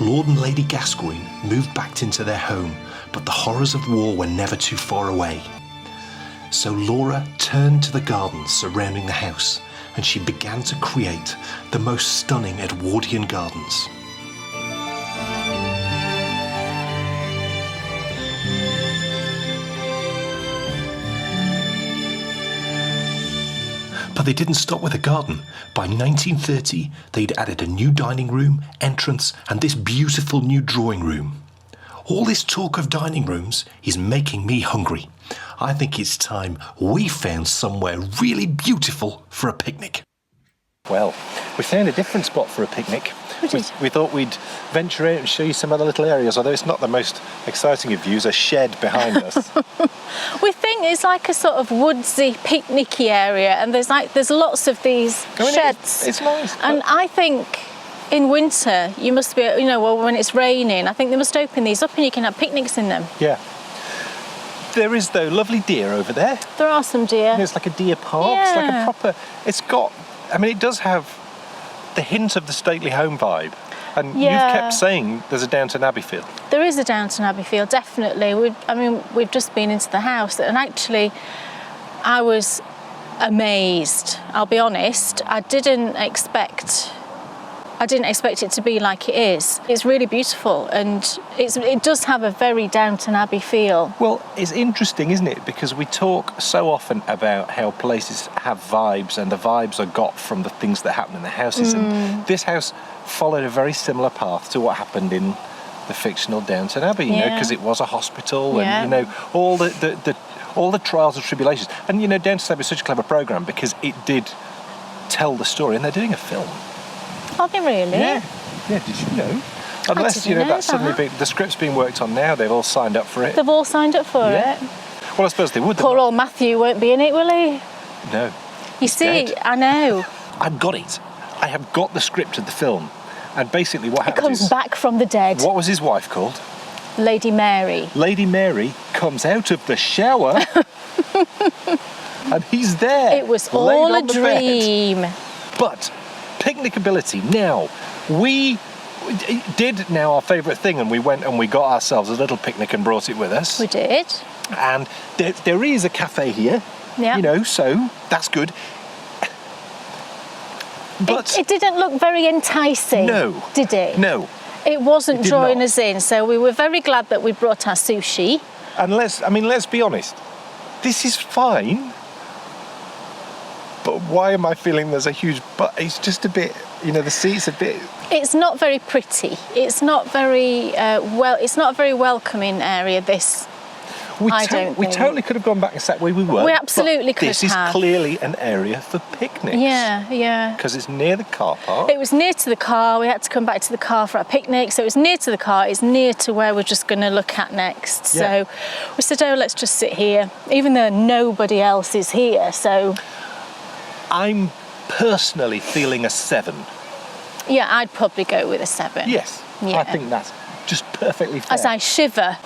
Lord and Lady Gascoigne moved back into their home, but the horrors of war were never too far away. So Laura turned to the gardens surrounding the house, and she began to create the most stunning Edwardian gardens. But they didn't stop with a garden. By 1930, they'd added a new dining room, entrance, and this beautiful new drawing room. All this talk of dining rooms is making me hungry. I think it's time we found somewhere really beautiful for a picnic. Well, we found a different spot for a picnic. We thought we'd venture out and show you some other little areas, although it's not the most exciting of views, a shed behind us. We think it's like a sort of woodsy, picnicky area, and there's lots of these sheds. It's nice. And I think in winter you must be, when it's raining, I think they must open these up and you can have picnics in them. Yeah. There is, though, lovely deer over there. There are some deer. It's like a deer park. Yeah. It's like a proper... it does have the hint of the stately home vibe. And you've kept saying there's a Downton Abbey feel. There is a Downton Abbey feel, definitely. We've just been into the house, and actually I was amazed, I'll be honest. I didn't expect it to be like it is. It's really beautiful, and it does have a very Downton Abbey feel. Well, it's interesting, isn't it? Because we talk so often about how places have vibes, and the vibes are got from the things that happen in the houses. And this house followed a very similar path to what happened in the fictional Downton Abbey, because it was a hospital, and all the trials and tribulations. And Downton Abbey is such a clever programme because it did tell the story, and they're doing a film. Are they really? Yeah, did you know? Unless, that's suddenly the script's being worked on now, they've all signed up for it. They've all signed up for it? Well, I suppose they would. Poor old Matthew won't be in it, will he? No. You see, dead. I know. I've got it. I have got the script of the film. And basically what happens comes back from the dead. What was his wife called? Lady Mary. Lady Mary comes out of the shower And he's there. It was laid all a on the bed. dream. But picnicability. Now, we did now our favourite thing, and we went and we got ourselves a little picnic and brought it with us. We did. And there is a cafe here, Yeah. you know, so that's good. But It didn't look very enticing. No. Did it? no, It wasn't It did drawing not. us in, so we were very glad that we brought our sushi. and let's be honest, this is fine. But why am I feeling there's a huge but? It's just a bit, you know, the seat's a bit. It's not very pretty. It's not very it's not a very welcoming area, this. We think. totally could have gone back and sat where we were. We absolutely but could this have. is clearly an area for picnics. Yeah. Because it's near the car park. It was near to the car. We had to come back to the car for our picnic. So it was near to the car. It's near to where we're just going to look at next. Yeah. So we said, oh, let's just sit here, even though nobody else is here. So I'm personally feeling a 7. yeah, I'd probably go with a 7. Yes. Yeah. I think that's just perfectly fair. As I shiver.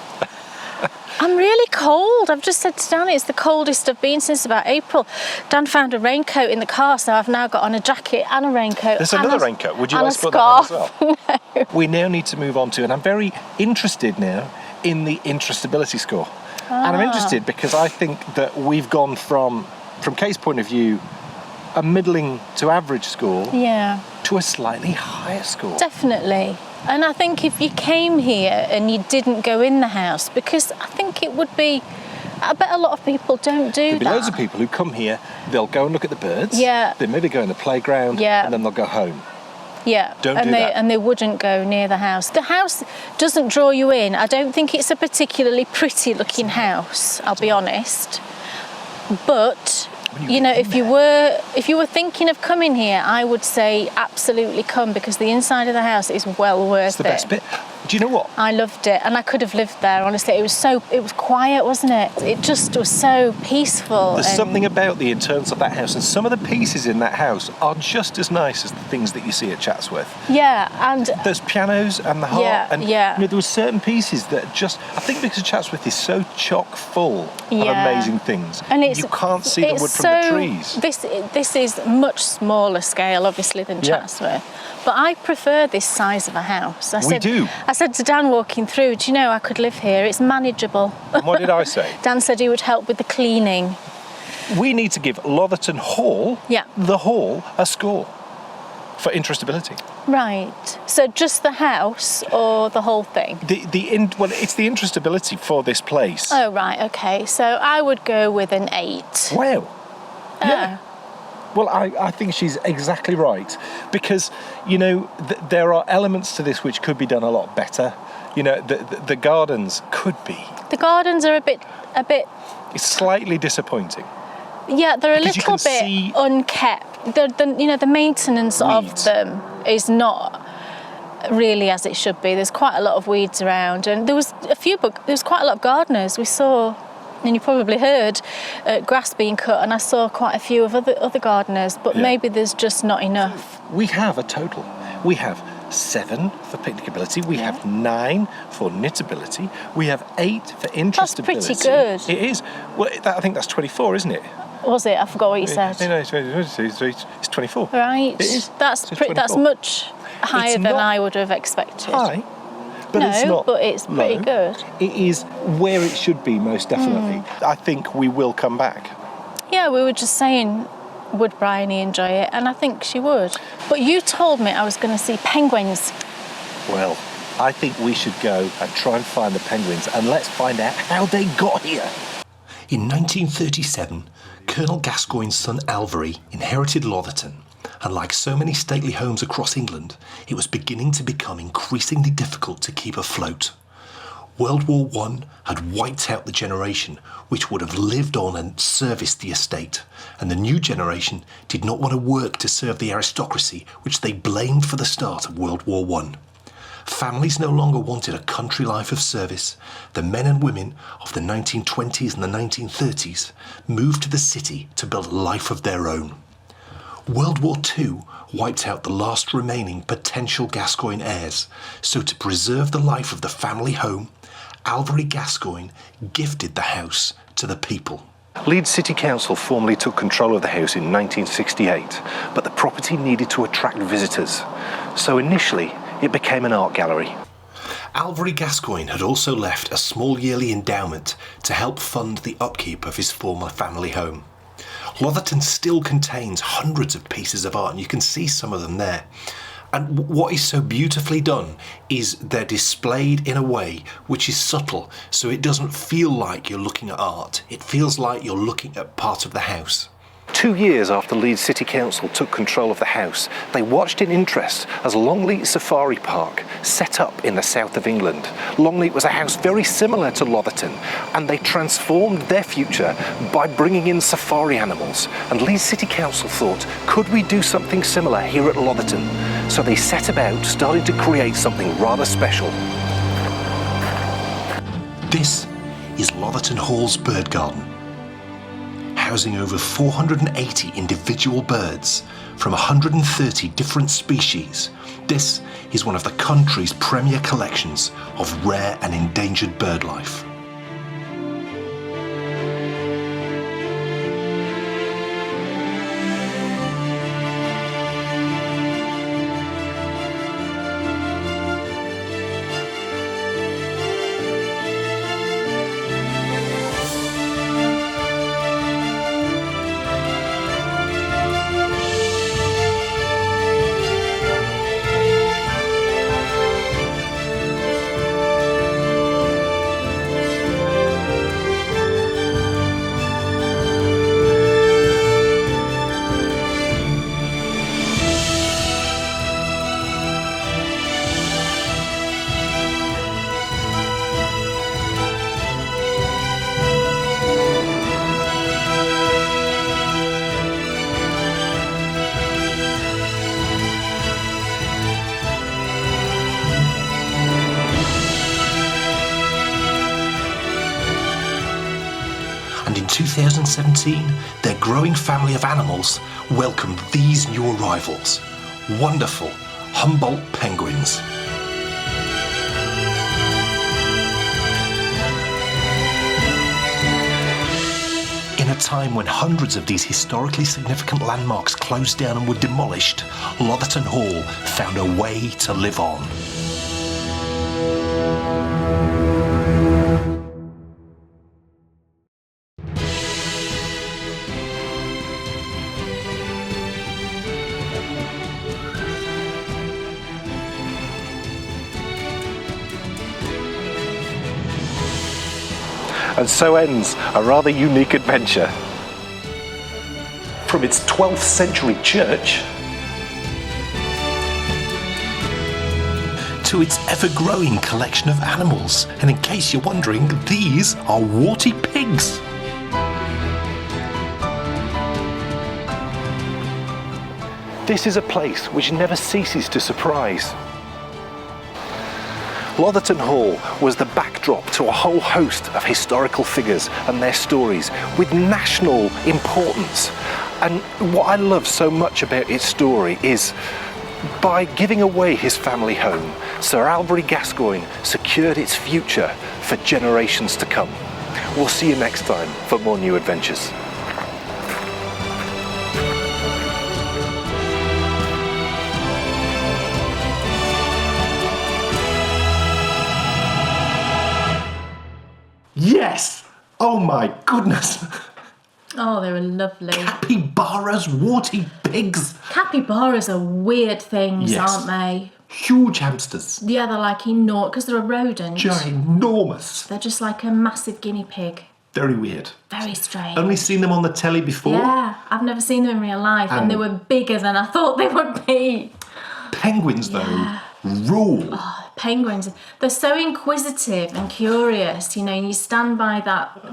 I'm really cold. I've just said to Dan, it's the coldest I've been since about April. Dan found a raincoat in the car, so I've now got on a jacket and a raincoat. There's and another raincoat. Would you and like a to put that on scarf. as well? We now need to move on to, and I'm very interested now in the interestability score. And I'm interested because I think that we've gone from Kate's point of view, a middling to average score Yeah, to a slightly higher score. definitely. And I think if you came here and you didn't go in the house, because I think it would be, I bet a lot of people don't do There'll be that. loads of people who come here, they'll go and look at the birds, Yeah. they maybe go in the playground, Yeah. and then they'll go home. Yeah, Don't and do they that. and they wouldn't go near the house. The house doesn't draw you in. I don't think it's a particularly pretty looking house, I'll be honest. But you know, if you were thinking of coming here, I would say absolutely come, because the inside of the house is well worth It's the best bit. Do you know what? I loved it, and I could have lived there. Honestly, it was quiet, wasn't it? It just was so peaceful. There's and- something about the internals of that house, and some of the pieces in that house are just as nice as the things that you see at Chatsworth. Yeah, and There's pianos and the harp, Yeah, and yeah. you know, there were certain pieces that just, I think because Chatsworth is so chock full of Yeah. amazing things, and it's, you can't see the it's wood from so, the trees. This is much smaller scale, obviously, than Yeah. Chatsworth. But I prefer this size of a house. We do. I said to Dan walking through, do you know, I could live here. It's manageable. And what did I say? Dan said he would help with the cleaning. We need to give Lotherton Hall, Yeah. the hall, a score for interestability. Right. So just the house or the whole thing? Well, it's the interestability for this place. Oh, right, okay. So I would go with an 8. Wow. Oh. Yeah. Well, I think she's exactly right, because, you know, there are elements to this which could be done a lot better. You know, the gardens could be. The gardens are a bit. It's slightly disappointing. Yeah, they're a Because you little can bit see- unkept. The maintenance Weeds. of them is not really as it should be. There's quite a lot of weeds around, and there was quite a lot of gardeners. We saw, and you probably heard, grass being cut, and I saw quite a few of other gardeners. But Yeah. maybe there's just not enough. We have a total. We have 7 for picnicability. We have 9 for knitability. We have 8 for interestability. pretty good. It is. Well, I think that's 24, isn't it? Was it? I forgot what you said. No, it's 24. Right. It is. That's So it's that's 24. much higher It's than not I would have expected. High, but No, it's not but it's pretty low. good. It is where it should be, most definitely. Hmm. I think we will come back. Yeah, we were just saying, would Bryony enjoy it? And I think she would. But you told me I was going to see penguins. Well, I think we should go and try and find the penguins, and let's find out how they got here. In 1937, Colonel Gascoignes' son Ravelry inherited Lotherton, and like so many stately homes across England, it was beginning to become increasingly difficult to keep afloat. World War I had wiped out the generation which would have lived on and serviced the estate, and the new generation did not want to work to serve the aristocracy which they blamed for the start of World War I. Families no longer wanted a country life of service. The men and women of the 1920s and the 1930s moved to the city to build a life of their own. World War II wiped out the last remaining potential Gascoigne heirs, so to preserve the life of the family home, Ravelry Gascoigne gifted the house to the people. Leeds City Council formally took control of the house in 1968, but the property needed to attract visitors, so initially it became an art gallery. Alvery Gascoigne had also left a small yearly endowment to help fund the upkeep of his former family home. Lotherton still contains hundreds of pieces of art, and you can see some of them there. And what is so beautifully done is they're displayed in a way which is subtle, so it doesn't feel like you're looking at art. It feels like you're looking at part of the house. 2 years after Leeds City Council took control of the house, they watched in interest as Longley Safari Park set up in the south of England. Longley was a house very similar to Lotherton, and they transformed their future by bringing in safari animals. And Leeds City Council thought, could we do something similar here at Lotherton? So they set about starting to create something rather special. This is Lotherton Hall's bird garden, housing over 480 individual birds from 130 different species. This is one of the country's premier collections of rare and endangered bird life. And in 2017, their growing family of animals welcomed these new arrivals, wonderful Humboldt penguins. In a time when hundreds of these historically significant landmarks closed down and were demolished, Lotherton Hall found a way to live on. And so ends a rather unique adventure. From its 12th century church to its ever-growing collection of animals. And in case you're wondering, these are warty pigs. This is a place which never ceases to surprise. Lotherton Hall was the backdrop to a whole host of historical figures and their stories with national importance. And what I love so much about its story is, by giving away his family home, Sir Alvery Gascoigne secured its future for generations to come. We'll see you next time for more new adventures. Yes! Oh my goodness! Oh, they were lovely. Capybaras, warty pigs. Capybaras are weird things, Yes. aren't they? Huge hamsters. Yeah, they're like enormous, because they're a rodent. Ginormous. They're just like a massive guinea pig. Very weird. Very strange. Only seen them on the telly before. Yeah, I've never seen them in real life, and they were bigger than I thought they would be. Penguins, though, rule. Penguins, they're so inquisitive and curious, you know, and you stand by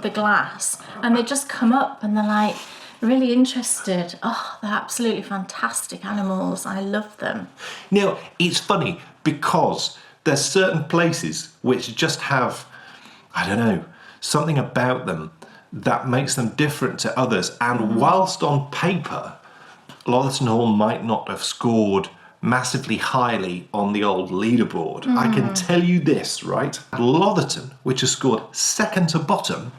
the glass and they just come up and they're like really interested. Oh, they're absolutely fantastic animals. I love them. Now, it's funny because there's certain places which just have, I don't know, something about them that makes them different to others. And whilst on paper, Lotherton Hall might not have scored massively highly on the old leaderboard, I can tell you this, right? Lotherton, which has scored second to bottom,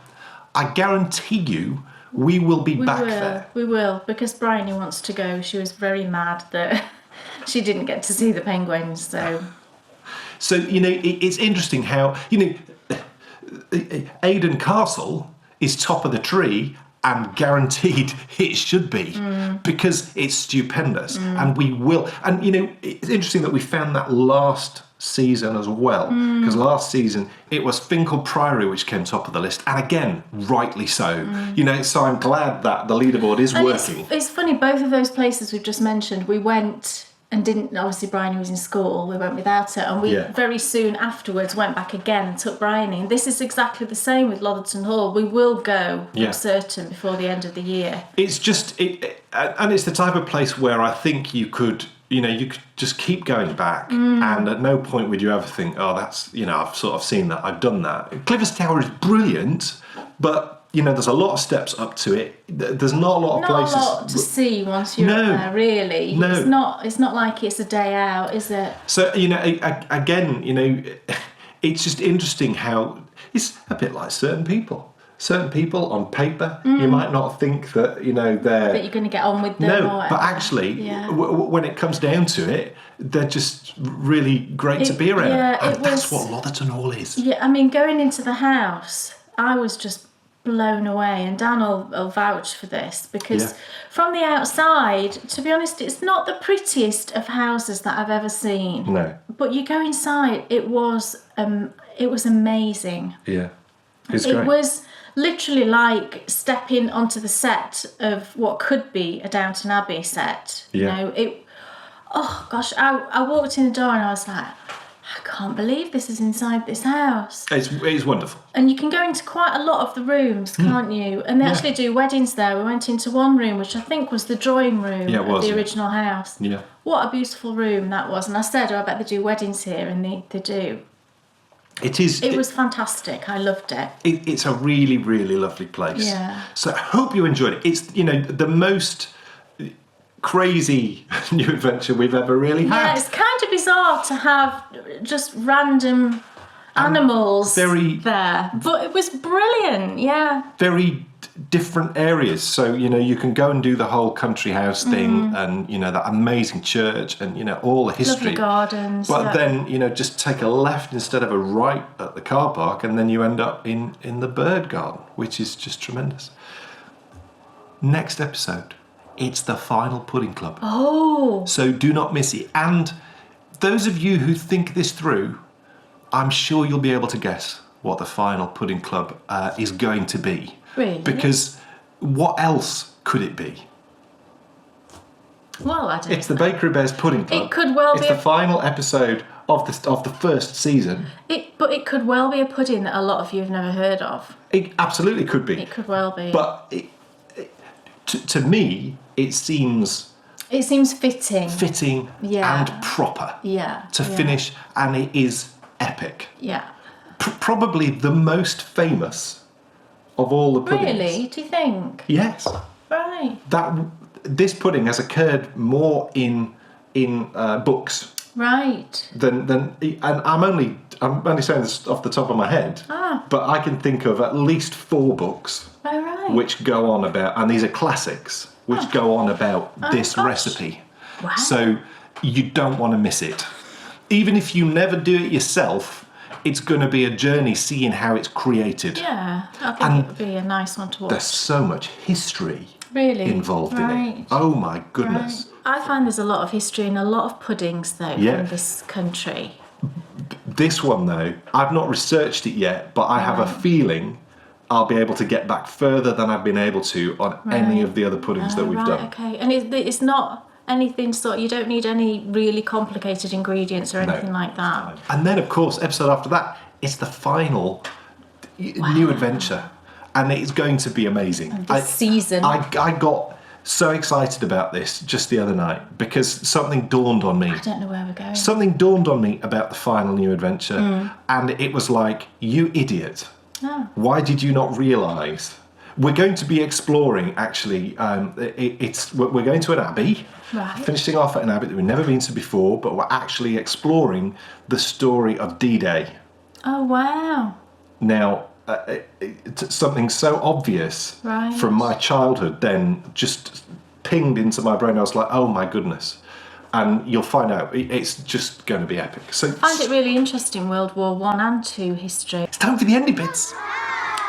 I guarantee you We will be back there. We will, because Bryony wants to go. She was very mad that she didn't get to see the penguins, so... So, it's interesting how, Aden Castle is top of the tree and guaranteed it should be because it's stupendous and we will. And, it's interesting that we found that last season as well, because last season it was Finkel Priory which came top of the list, and again, rightly so. So I'm glad that the leaderboard is working. It's funny, both of those places we've just mentioned, we went... and didn't, obviously Bryony was in school, we went without her, and we very soon afterwards went back again and took Bryony, and this is exactly the same with Lotherton Hall. We will go, I'm certain, before the end of the year. It's just, and it's the type of place where I think you could just keep going back, and at no point would you ever think, oh, that's, I've sort of seen that, I've done that. Clifford's Tower is brilliant, but... there's a lot of steps up to it. There's not a lot of places. Not a lot to see once you're there, really. No. It's not like it's a day out, is it? So, again, it's just interesting how it's a bit like certain people. Certain people on paper, you might not think that, they're... that you're going to get on with them or whatever. But actually, when it comes down to it, they're just really great to be around. Yeah, that's what Lotherton Hall is. Yeah, I mean, going into the house, I was just... blown away, and Dan will vouch for this, because from the outside, to be honest, it's not the prettiest of houses that I've ever seen. No. But you go inside, it was amazing. Yeah, it's great. It was literally like stepping onto the set of what could be a Downton Abbey set. Oh gosh, I walked in the door and I was like, I can't believe this is inside this house. It's wonderful. And you can go into quite a lot of the rooms, can't you? And they actually do weddings there. We went into one room, which I think was the drawing room of the original house. Yeah. What a beautiful room that was. And I said, I bet they do weddings here, and they do. It is. It was fantastic. I loved it. It's a really, really lovely place. Yeah. So I hope you enjoyed it. It's, the most crazy new adventure we've ever really had. Yeah, it's kind of bizarre to have just random animals there, but it was brilliant. Very different areas, so you can go and do the whole country house thing, and that amazing church, and all the history, lovely gardens, but then just take a left instead of a right at the car park, and then you end up in the bird garden, which is just tremendous. Next episode, it's the final pudding club. Oh. So do not miss it. And those of you who think this through, I'm sure you'll be able to guess what the final pudding club is going to be. Really? Because what else could it be? Well, I don't know. It's the Bakery Bears Pudding Club. It could well be. It's the final episode of the first season. But it could well be a pudding that a lot of you have never heard of. It absolutely could be. It could well be. But to me, it seems fitting. And proper. To finish, and it is epic. Yeah. Probably the most famous of all the puddings. Really? Do you think? Yes. Right. This pudding has occurred more in books. Right. Than and I'm only saying this off the top of my head. But I can think of at least 4 books. Oh, right. Which go on about, and these are classics, which go on about this recipe. Wow. So you don't want to miss it. Even if you never do it yourself, it's going to be a journey seeing how it's created. Yeah, I think it would be a nice one to watch. There's so much history involved in it. Oh my goodness. Right. I find there's a lot of history in a lot of puddings, though, from this country. This one, though, I've not researched it yet, but I have a feeling I'll be able to get back further than I've been able to on any of the other puddings that we've done. Okay, and it's not anything you don't need any really complicated ingredients or anything like that. And then, of course, episode after that, it's the final new adventure, and it's going to be amazing. And this season. I got so excited about this just the other night because something dawned on me. I don't know where we're going. Something dawned on me about the final new adventure, and it was like, you idiot. Oh. Why did you not realise? We're going to be exploring, actually, we're going to an abbey, finishing off at an abbey that we've never been to before, but we're actually exploring the story of D-Day. Oh, wow. Now, something so obvious Right. from my childhood then just pinged into my brain. I was like, oh my goodness. And you'll find out it's just going to be epic. So I find it really interesting, World War I and II history. it's time for the Endy Bits.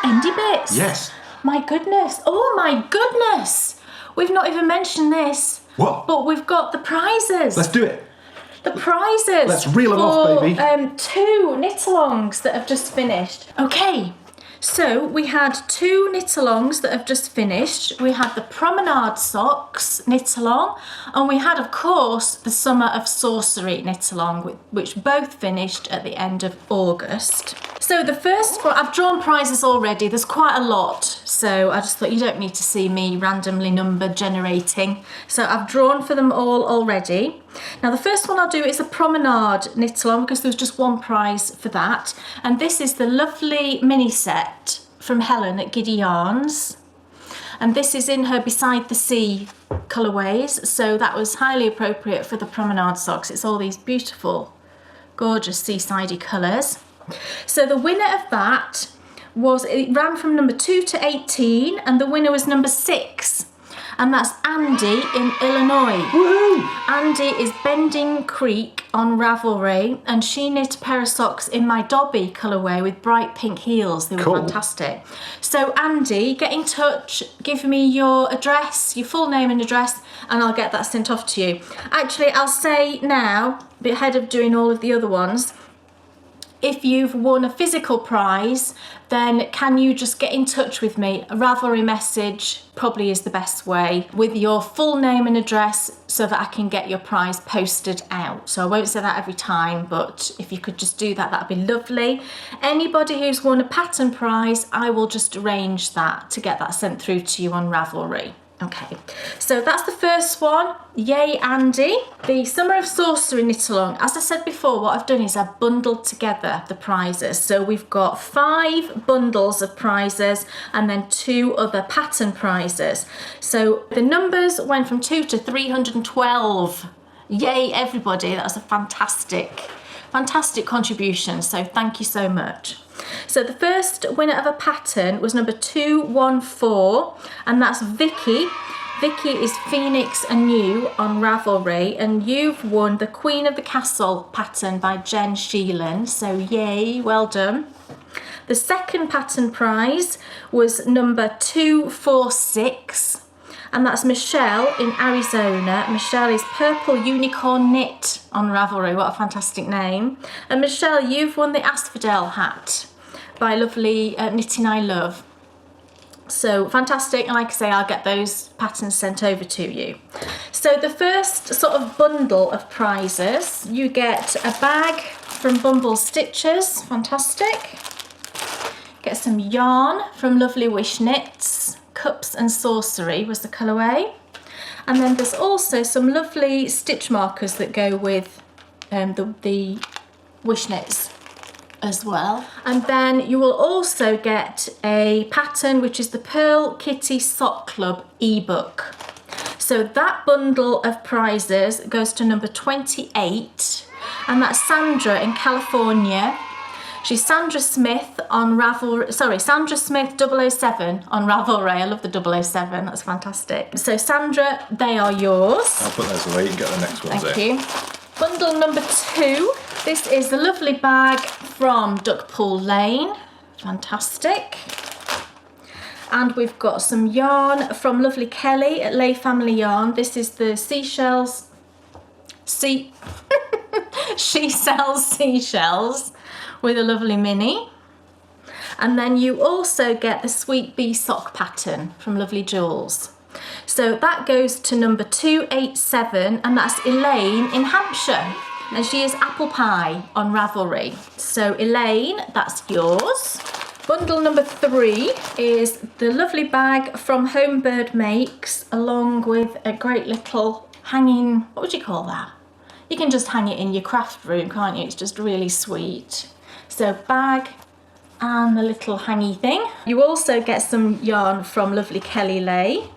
Endy Bits. Yes. My goodness. Oh my goodness. We've not even mentioned this. What? But we've got the prizes. Let's do it. The prizes. Let's reel them off, baby. 2 knit-alongs that have just finished. Okay. So we had 2 knit-alongs that have just finished. We had the Promenade socks knit-along, and we had, of course, the Summer of Sorcery knit-along, which both finished at the end of August. So the first one, I've drawn prizes already. There's quite a lot, so I just thought you don't need to see me randomly number generating. So I've drawn for them all already. Now the first one I'll do is a Promenade knit-along because there was just one prize for that. And this is the lovely mini set from Helen at Giddy Yarns. And this is in her Beside the Sea colourways. So that was highly appropriate for the Promenade socks. It's all these beautiful, gorgeous seasidey colours. So the winner of that it ran from number 2 to 18, and the winner was number 6. And that's Andy in Illinois. Woohoo! Andy is Bending Creek on Ravelry, and she knit a pair of socks in my Dobby colourway with bright pink heels. They were Cool. fantastic. So Andy, get in touch, give me your address, your full name and address, and I'll get that sent off to you. Actually, I'll say now, ahead of doing all of the other ones, if you've won a physical prize, then can you just get in touch with me? A Ravelry message probably is the best way, with your full name and address so that I can get your prize posted out. So I won't say that every time, but if you could just do that, that'd be lovely. Anybody who's won a pattern prize, I will just arrange that to get that sent through to you on Ravelry. Okay, so that's the first one. Yay, Andy. The Summer of Sorcery knit-along. As I said before, what I've done is I've bundled together the prizes. So we've got 5 bundles of prizes and then 2 other pattern prizes. So the numbers went from 2 to 312. Yay, everybody. That was a fantastic contribution. So thank you so much. So the first winner of a pattern was number 214, and that's Vicky. Vicky is Phoenix Anew on Ravelry, and you've won the Queen of the Castle pattern by Jen Sheelan. So yay, well done. The second pattern prize was number 246. And that's Michelle in Arizona. Michelle is Purple Unicorn Knit on Ravelry. What a fantastic name. And Michelle, you've won the Asphodel hat by lovely Knitting I Love. So fantastic, and like I say, I'll get those patterns sent over to you. So the first sort of bundle of prizes, you get a bag from Bumble Stitches, fantastic. Get some yarn from Lovely Wish Knits. Cups and Sorcery was the colourway, and then there's also some lovely stitch markers that go with the Wish Knits as well. And then you will also get a pattern which is the Pearl Kitty Sock Club ebook. So that bundle of prizes goes to number 28, and that's Sandra in California. She's Sandra Smith on Sandra Smith 007 on Ravelry. I love the 007, that's fantastic. So Sandra, they are yours. I'll put those away, you can get the next ones there. Thank you. Bundle number 2. This is the lovely bag from Duckpool Lane. Fantastic. And we've got some yarn from lovely Kelly at Lay Family Yarn. This is the Seashells. She sells seashells with a lovely mini. And then you also get the Sweet Bee sock pattern from Lovely Jules. So that goes to number 287, and that's Elaine in Hampshire. And she is Apple Pie on Ravelry. So Elaine, that's yours. Bundle number 3 is the lovely bag from Homebird Makes, along with a great little hanging, what would you call that? You can just hang it in your craft room, can't you? It's just really sweet. So bag and the little hangy thing. You also get some yarn from lovely Kelly Lay,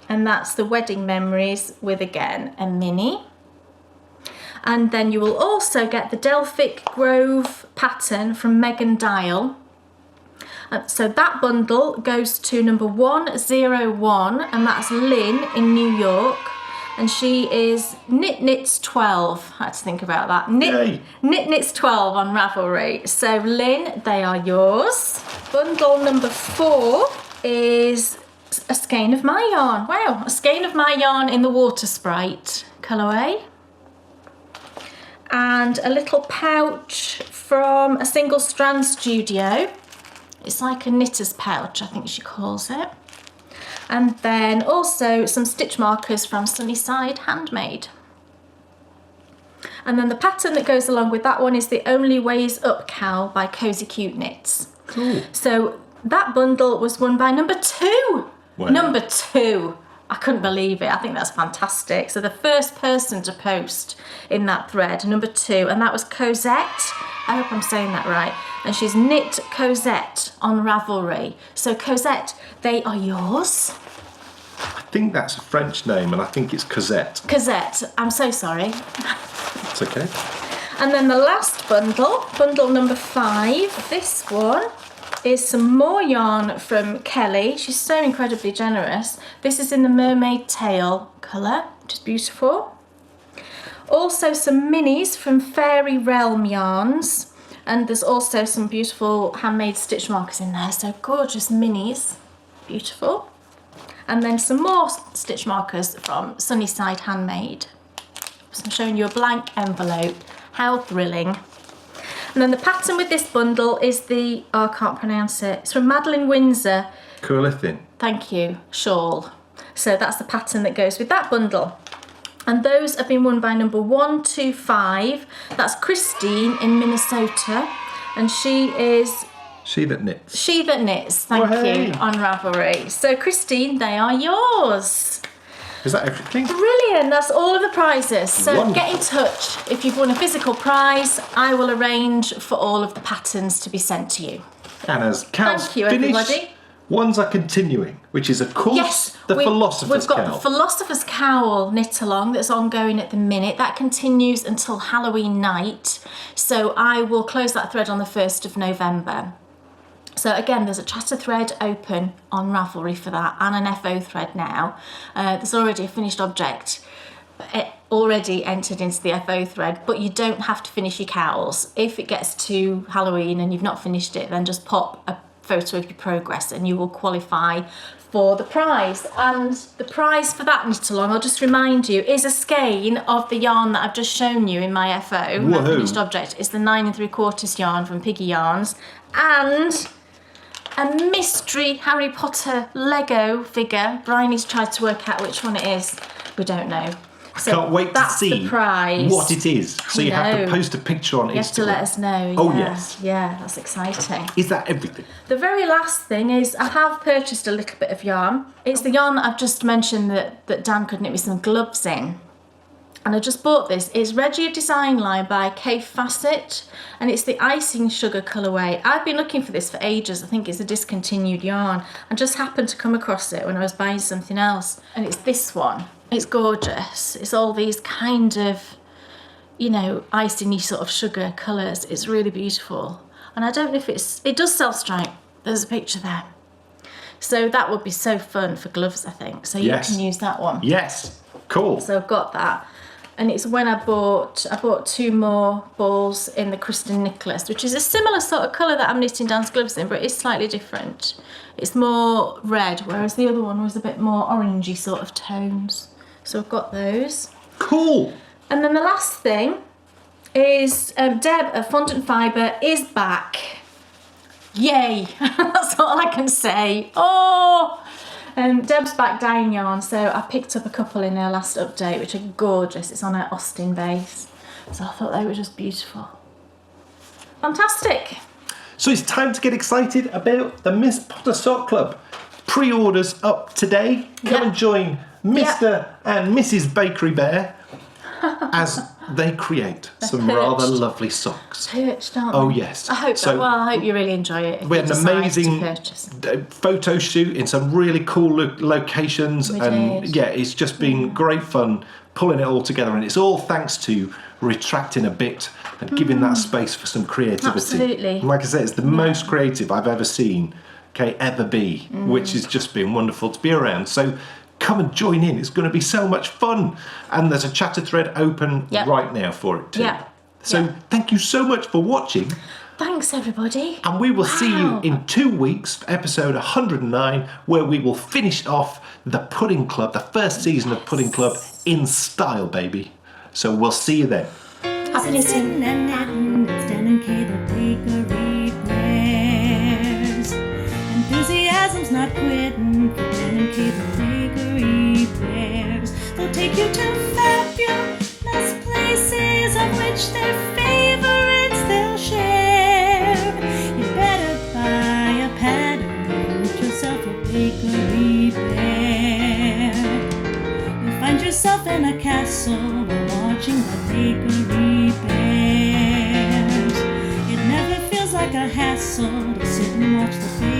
and that's the Wedding Memories with, again, a mini. And then you will also get the Delphic Grove pattern from Megan Dial. So that bundle goes to number 101, and that's Lynn in New York. And she is Knits 12. I had to think about that. Knits 12 on Ravelry. So Lynn, they are yours. Bundle number 4 is a skein of my yarn. Wow, a skein of my yarn in the Water Sprite colourway. And a little pouch from a Single Strand Studio. It's like a knitter's pouch, I think she calls it. And then also some stitch markers from Sunnyside Handmade. And then the pattern that goes along with that one is the Only Ways Up cowl by Cozy Cute Knits. Cool. So that bundle was won by number 2. Wow. Number 2. I couldn't believe it. I think that's fantastic. So the first person to post in that thread, number 2, and that was Cosette. I hope I'm saying that right. And she's Knit Cosette on Ravelry. So Cosette, they are yours. I think that's a French name, and I think it's Cosette. Cosette, I'm so sorry. It's okay. And then the last bundle number 5, this one is some more yarn from Kelly. She's so incredibly generous. This is in the Mermaid Tail colour, which is beautiful. Also some minis from Fairy Realm Yarns. And there's also some beautiful handmade stitch markers in there. So gorgeous minis, beautiful. And then some more stitch markers from Sunnyside Handmade. So I'm showing you a blank envelope. How thrilling. And then the pattern with this bundle is the, oh, I can't pronounce it. It's from Madeline Windsor. Coolithin. Thank you, shawl. So that's the pattern that goes with that bundle. And those have been won by number 125. That's Christine in Minnesota. And she is... She That Knits. She That Knits, thank you, on Ravelry. So Christine, they are yours. Is that everything? Brilliant, that's all of the prizes. So Wonderful. Get in touch. If you've won a physical prize, I will arrange for all of the patterns to be sent to you. And as cows Thank you, finish, everybody. ones are continuing, which is, of course, Yes, the Philosopher's We've got Cowl. the Philosopher's Cowl knit along that's ongoing at the minute. That continues until Halloween night. So I will close that thread on the 1st of November. So again, there's a chatter thread open on Ravelry for that, and an FO thread now. There's already a finished object already entered into the FO thread, but you don't have to finish your cowls. If it gets to Halloween and you've not finished it, then just pop a photo of your progress and you will qualify for the prize. And the prize for that knit along, I'll just remind you, is a skein of the yarn that I've just shown you in my FO, my finished object. It's the 9 3/4 yarn from Piggy Yarns, and a mystery Harry Potter Lego figure. Bryony's tried to work out which one it is. We don't know. So Can't wait to that's see the prize. what it is. So you have to post a picture on Instagram. You have to let us know. Oh, yeah. yes. Yeah, that's exciting. Is that everything? The very last thing is I have purchased a little bit of yarn. It's the yarn that I've just mentioned that Dan could knit me some gloves in. And I just bought this. It's Regia Design Line by Kay Facet, and it's the Icing Sugar colourway. I've been looking for this for ages. I think it's a discontinued yarn. I just happened to come across it when I was buying something else, and it's this one. It's gorgeous. It's all these kind of, you know, icing-y sort of sugar colours. It's really beautiful. And I don't know if it does self-stripe. There's a picture there. So that would be so fun for gloves, I think. So you can use that one. Yes. Cool. So I've got that. And it's when I bought 2 more balls in the Kristen Nicholas, which is a similar sort of colour that I'm knitting Dan's gloves in, but it's slightly different. It's more red, whereas the other one was a bit more orangey sort of tones. So I've got those. Cool. And then the last thing is Deb of Fondant Fibre is back. Yay! That's all I can say. Oh! Deb's back dyeing yarn, so I picked up a couple in her last update, which are gorgeous. It's on her Austin base. So I thought they were just beautiful. Fantastic. So it's time to get excited about the Miss Potter Sock Club. Pre-orders up today. Come and join Mr. and Mrs. Bakery Bear as they create some rather lovely socks. Perched, aren't Oh they? yes. I hope so. Well, I hope you really enjoy it. We had an amazing photo shoot in some really cool locations, and yeah, it's just been great fun pulling it all together, and it's all thanks to retracting a bit and giving that space for some creativity. Absolutely. And like I say, it's the most creative I've ever seen ever be, which has just been wonderful to be around. So come and join in. It's going to be so much fun. And there's a chatter thread open right now for it too. Yeah. So thank you so much for watching. Thanks, everybody. And we will see you in 2 weeks for episode 109, where we will finish off the Pudding Club, the first season of Pudding Club in style, baby. So we'll see you then. Happy knitting. And knitting, it's Dan and Kay, the bakery bears. Enthusiasm's not quitting for Dan and Kay, the bakery bears. They'll take you to fabulous places of which their favorites they'll share. You better buy a pattern and get yourself a bakery bear. You'll find yourself in a castle while watching the bakery bears. It never feels like a hassle to sit and watch the bakery